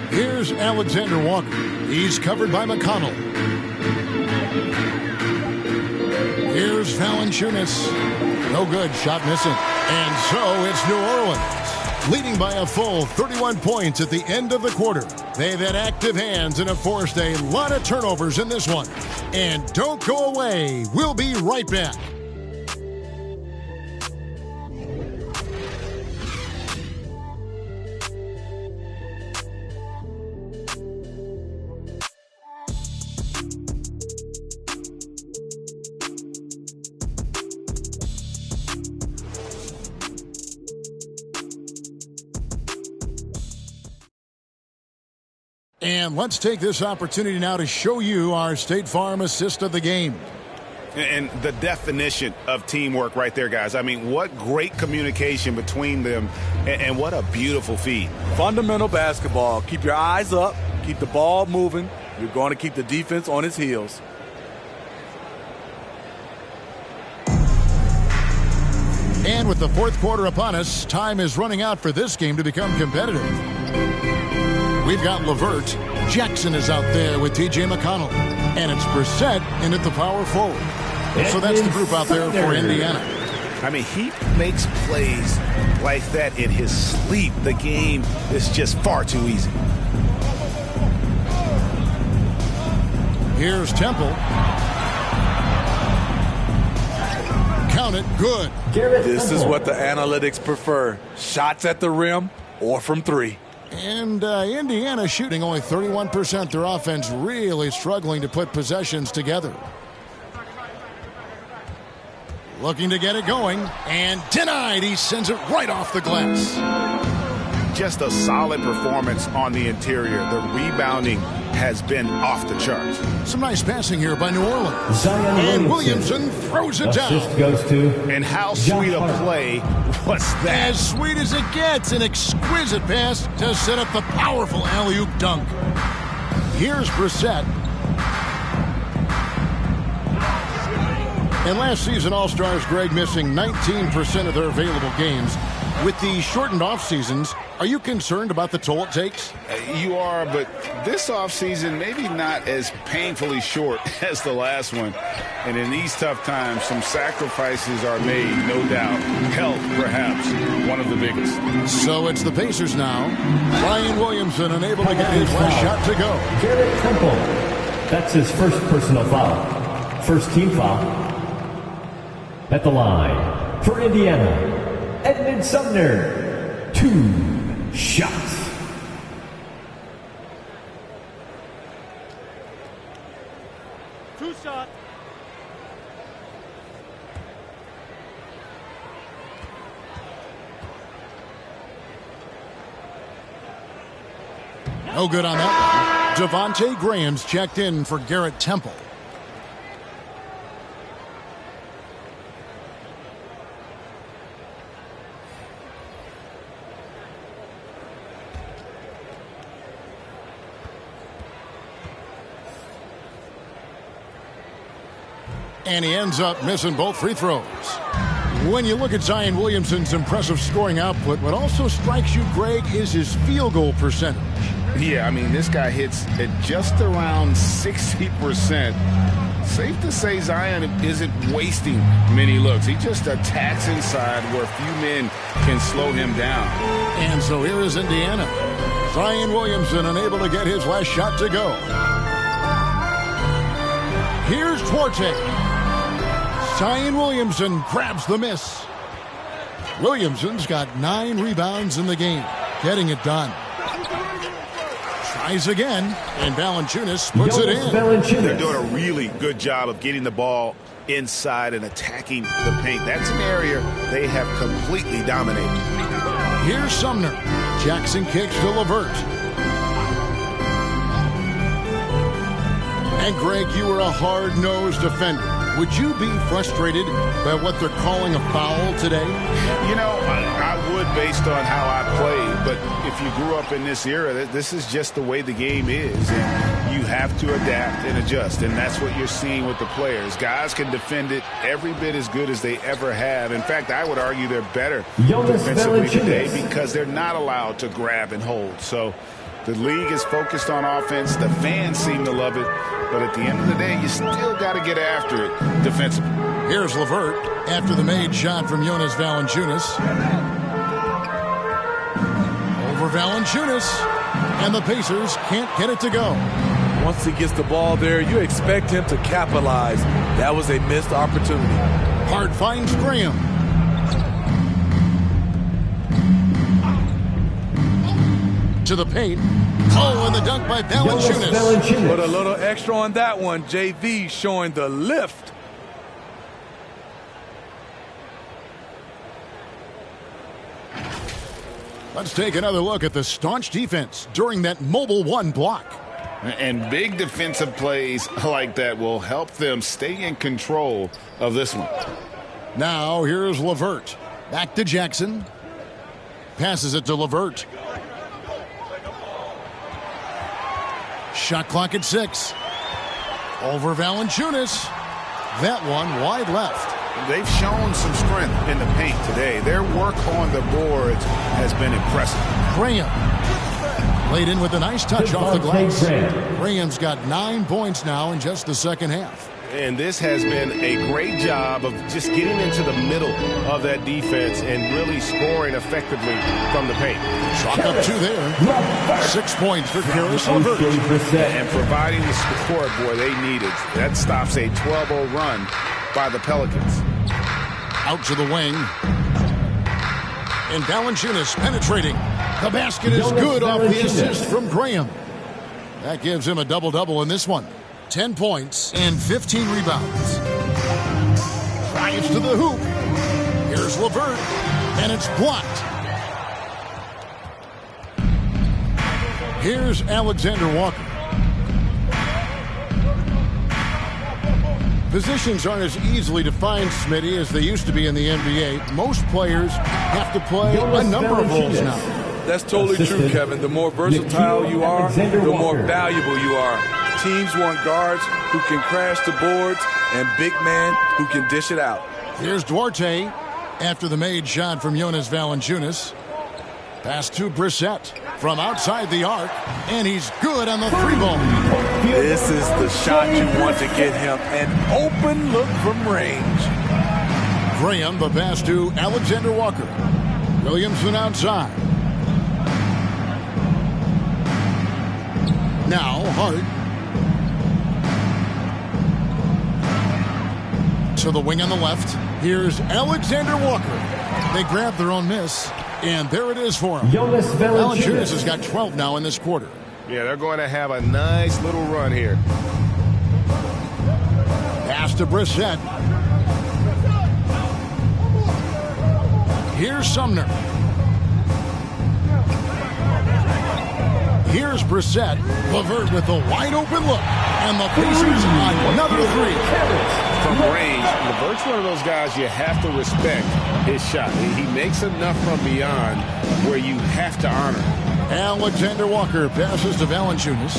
Here's Alexander Walker. He's covered by McConnell. Here's Valanciunas. No good. Shot missing. And so it's New Orleans, leading by a full 31 points at the end of the quarter. They've had active hands and have forced a lot of turnovers in this one. And don't go away. We'll be right back. And let's take this opportunity now to show you our State Farm assist of the game. And the definition of teamwork right there, guys. I mean, what great communication between them, and what a beautiful feed. Fundamental basketball. Keep your eyes up. Keep the ball moving. You're going to keep the defense on its heels. And with the fourth quarter upon us, time is running out for this game to become competitive. We've got LeVert. Jackson is out there with T.J. McConnell. And it's Brissett in at the power forward. So that's the group out there for Indiana. I mean, he makes plays like that in his sleep. The game is just far too easy. Here's Temple. Count it. Good. This is what the analytics prefer. Shots at the rim or from three. And Indiana shooting only 31%. Their offense really struggling to put possessions together. Looking to get it going. And denied. He sends it right off the glass. Just a solid performance on the interior. The rebounding has been off the charts. Some nice passing here by New Orleans. And Williamson throws it down. Assist goes to and how sweet a play was that? As sweet as it gets. An exquisite pass to set up the powerful alley-oop dunk. Here's Brissett. And last season, All-Stars Greg missing 19% of their available games. With the shortened off seasons, are you concerned about the toll it takes? You are, but this offseason maybe not as painfully short as the last one. And in these tough times, some sacrifices are made, no doubt. Health, perhaps, one of the biggest. So it's the Pacers now. Ryan Williamson unable to get his last shot to go. Garrett Temple. That's his first personal foul. First team foul. At the line for Indiana. Edmund Sumner, 2 shots. Two shots. No good on that. Devontae Graham's checked in for Garrett Temple. And he ends up missing both free throws. When you look at Zion Williamson's impressive scoring output, what also strikes you, Greg, is his field goal percentage. Yeah, I mean, this guy hits at just around 60%. Safe to say Zion isn't wasting many looks. He just attacks inside where few men can slow him down. And so here is Indiana. Zion Williamson unable to get his last shot to go. Here's Duarte. Zion Williamson grabs the miss. Williamson's got 9 rebounds in the game, getting it done. Tries again, and Valanciunas puts it in. They're doing a really good job of getting the ball inside and attacking the paint. That's an area they have completely dominated. Here's Sumner. Jackson kicks to LeVert. And, Greg, you were a hard-nosed defender. Would you be frustrated by what they're calling a foul today? You know, I would based on how I played, but if you grew up in this era, this is just the way the game is. And you have to adapt and adjust, and that's what you're seeing with the players. Guys can defend it every bit as good as they ever have. In fact, I would argue they're better defensively today because they're not allowed to grab and hold. So the league is focused on offense. The fans seem to love it. But at the end of the day, you still got to get after it defensively. Here's LeVert after the made shot from Jonas Valanciunas. Over Valanciunas. And the Pacers can't get it to go. Once he gets the ball there, you expect him to capitalize. That was a missed opportunity. Hart finds Graham. To the paint. Oh, and the dunk by Valanciunas. Put a little extra on that one. JV showing the lift. Let's take another look at the staunch defense during that mobile one block. And big defensive plays like that will help them stay in control of this one. Now here's LeVert. Back to Jackson. Passes it to LeVert. Shot clock at 6. Over Valanciunas. That one wide left. They've shown some strength in the paint today. Their work on the boards has been impressive. Graham. Laid in with a nice touch off the glass. Graham's got 9 points now in just the second half. And this has been a great job of just getting into the middle of that defense and really scoring effectively from the paint. Chalk up 2 there. 6 points for Caris LeVert. And providing the scoreboard they needed. That stops a 12-0 run by the Pelicans. Out to the wing. And Valanciunas penetrating. The basket is good off the assist from Graham. That gives him a double-double in this one. 10 points and 15 rebounds. Drives to the hoop. Here's LeVert, and it's blocked. Here's Alexander Walker. Positions aren't as easily defined, Smitty, as they used to be in the NBA. Most players have to play a number of roles now. That's totally true, Kevin. The more versatile you are, the more valuable you are. Teams want guards who can crash the boards and big men who can dish it out. Here's Duarte after the made shot from Jonas Valanciunas. Pass to Brissett from outside the arc, and he's good on the 3-ball. This is the shot you want to get him, an open look from range. Graham, the pass to Alexander Walker. Williamson outside. Now Hart. To the wing on the left. Here's Alexander Walker. They grab their own miss, and there it is for him. Valanciunas has got 12 now in this quarter. Yeah, they're going to have a nice little run here. Pass to Brissett. Here's Sumner. Here's Brissett. LeVert with a wide open look. And the Pacers on another 3. From range, LeVert's one of those guys you have to respect his shot. He makes enough from beyond where you have to honor him. Alexander Walker passes to Valanciunas.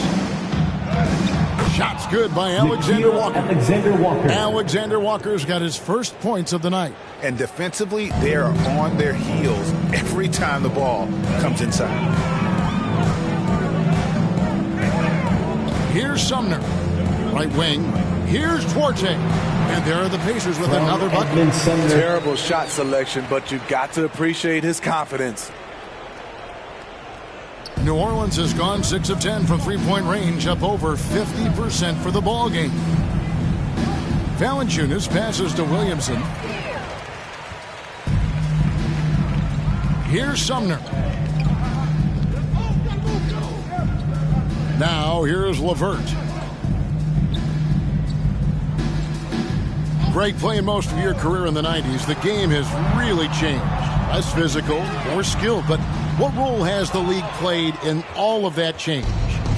Shot's good by Alexander Walker. Alexander Walker's got his first points of the night. And defensively, they are on their heels every time the ball comes inside. Here's Sumner. Right wing. Here's Duarte. And there are the Pacers with another bucket. Terrible shot selection, but you've got to appreciate his confidence. New Orleans has gone 6 of 10 from three-point range, up over 50% for the ball game. Valanciunas passes to Williamson. Here's Sumner. Now here's LeVert. Greg, playing most of your career in the 90s, the game has really changed. Less physical, more skilled, but what role has the league played in all of that change?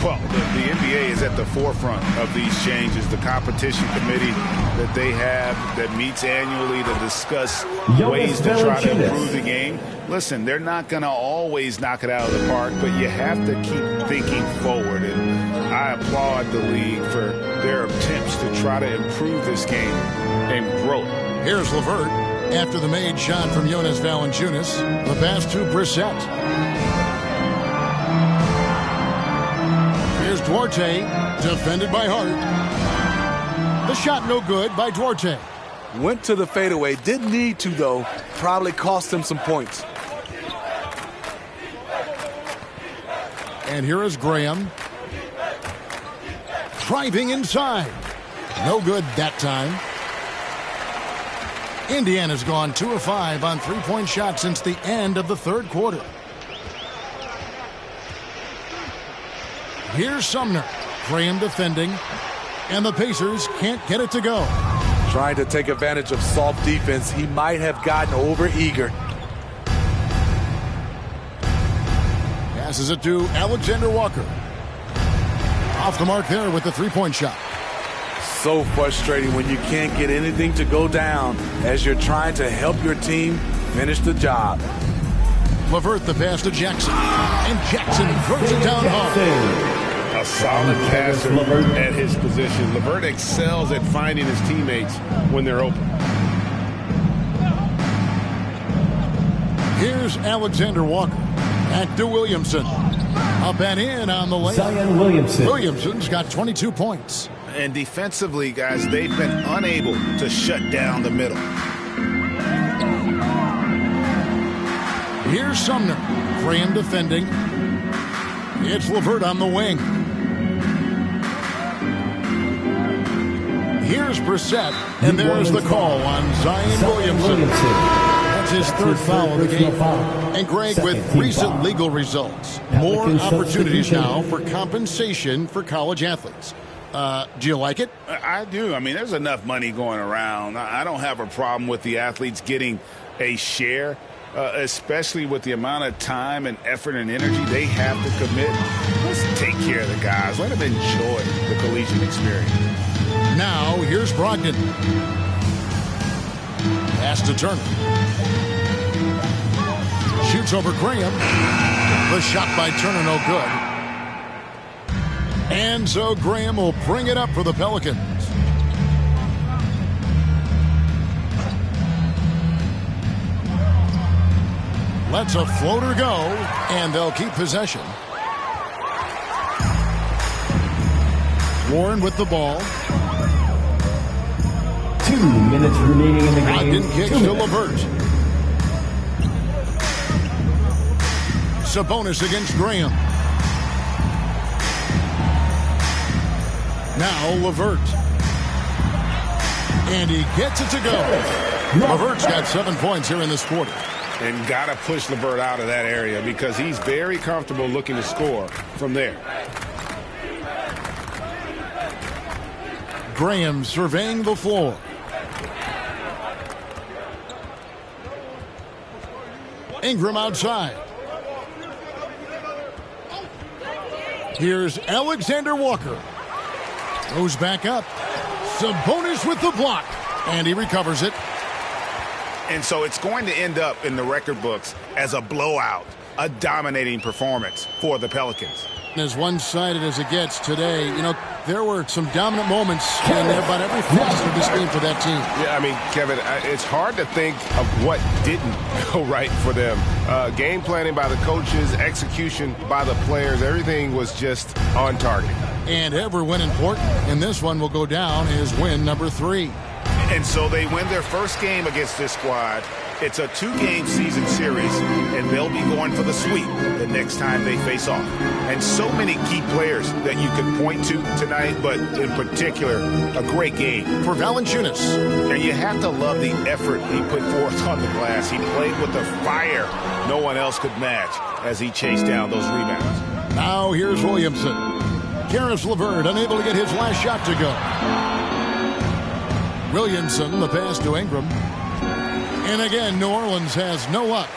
Well, the NBA is at the forefront of these changes. The competition committee that they have that meets annually to discuss ways to try to improve the game. Listen, they're not going to always knock it out of the park, but you have to keep thinking forward. And I applaud the league for their attempts to try to improve this game and grow. Here's LeVert after the made shot from Jonas Valanciunas. The pass to Brissett. Here's Duarte, defended by Hart. The shot no good by Duarte. Went to the fadeaway. Didn't need to, though. Probably cost him some points. And here is Graham. Driving inside. No good that time. Indiana's gone 2 of 5 on three-point shots since the end of the third quarter. Here's Sumner. Graham defending. And the Pacers can't get it to go. Trying to take advantage of soft defense. He might have gotten over-eager. Passes it to Alexander Walker. Off the mark there with the three-point shot. So frustrating when you can't get anything to go down as you're trying to help your team finish the job. LeVert the pass to Jackson. And Jackson throws it down hard. A solid passer at his position. LeVert excels at finding his teammates when they're open. Here's Alexander Walker. Back to Williamson. Up and in on the layup. Zion Williamson. Williamson's got 22 points. And defensively, guys, they've been unable to shut down the middle. Here's Sumner. Graham defending. It's LeVert on the wing. Here's Brissett. And there's the call on Zion Williamson. That's his third foul of the game. And Greg, with recent legal results, more opportunities now for compensation for college athletes. Do you like it? I do. I mean, there's enough money going around. I don't have a problem with the athletes getting a share, especially with the amount of time and effort and energy they have to commit. Let's take care of the guys. Let them enjoy the collegiate experience. Now, here's Brogdon. Pass to Turner. Shoots over Graham. The shot by Turner no good. And so Graham will bring it up for the Pelicans. Lets a floater go, and they'll keep possession. Warren with the ball. 2 minutes remaining in the game. Brogdon kicks to LeVert. Sabonis against Graham. Now LeVert. And he gets it to go. LeVert's got 7 points here in this quarter. And got to push LeVert out of that area because he's very comfortable looking to score from there. Graham surveying the floor. Ingram outside. Here's Alexander Walker. Goes back up. Sabonis with the block. And he recovers it. And so it's going to end up in the record books as a blowout, a dominating performance for the Pelicans. As one-sided as it gets today, you know, there were some dominant moments in about every facet of this game for that team. Yeah, I mean, Kevin, it's hard to think of what didn't go right for them. Game planning by the coaches, execution by the players, everything was just on target. And every win important, and this one will go down as win number 3. And so they win their first game against this squad. It's a 2-game season series, and they'll be going for the sweep the next time they face off. And so many key players that you can point to tonight, but in particular, a great game for Valanciunas. And you have to love the effort he put forth on the glass. He played with a fire no one else could match as he chased down those rebounds. Now here's Williamson. Karis LeVert unable to get his last shot to go. Williamson, the pass to Ingram. And again, New Orleans has no luck.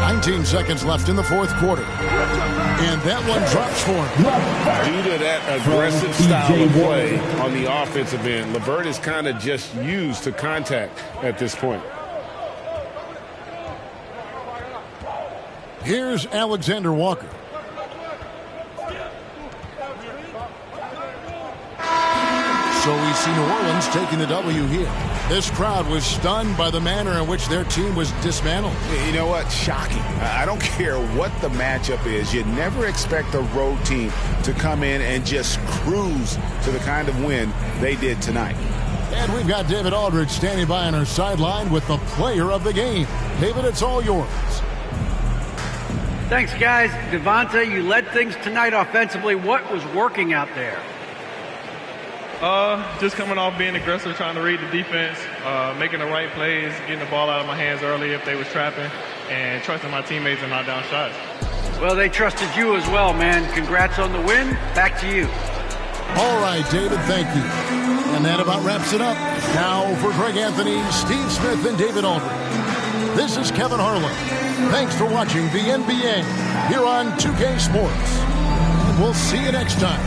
19 seconds left in the fourth quarter. And that one drops for him. Due to that aggressive style of play on the offensive end, LeVert is kind of just used to contact at this point. Here's Alexander Walker. So we see New Orleans taking the W here. This crowd was stunned by the manner in which their team was dismantled. You know what? Shocking. I don't care what the matchup is. You never expect a road team to come in and just cruise to the kind of win they did tonight. And we've got David Aldridge standing by on our sideline with the player of the game. David, it's all yours. Thanks, guys. Devonta, you led things tonight offensively. What was working out there? Just coming off being aggressive, trying to read the defense, making the right plays, getting the ball out of my hands early if they was trapping, and trusting my teammates and knock down shots. Well, they trusted you as well, man. Congrats on the win. Back to you. All right, David, thank you. And that about wraps it up. Now for Greg Anthony, Steve Smith, and David Aldridge. This is Kevin Harlan. Thanks for watching the NBA here on 2K Sports. And we'll see you next time.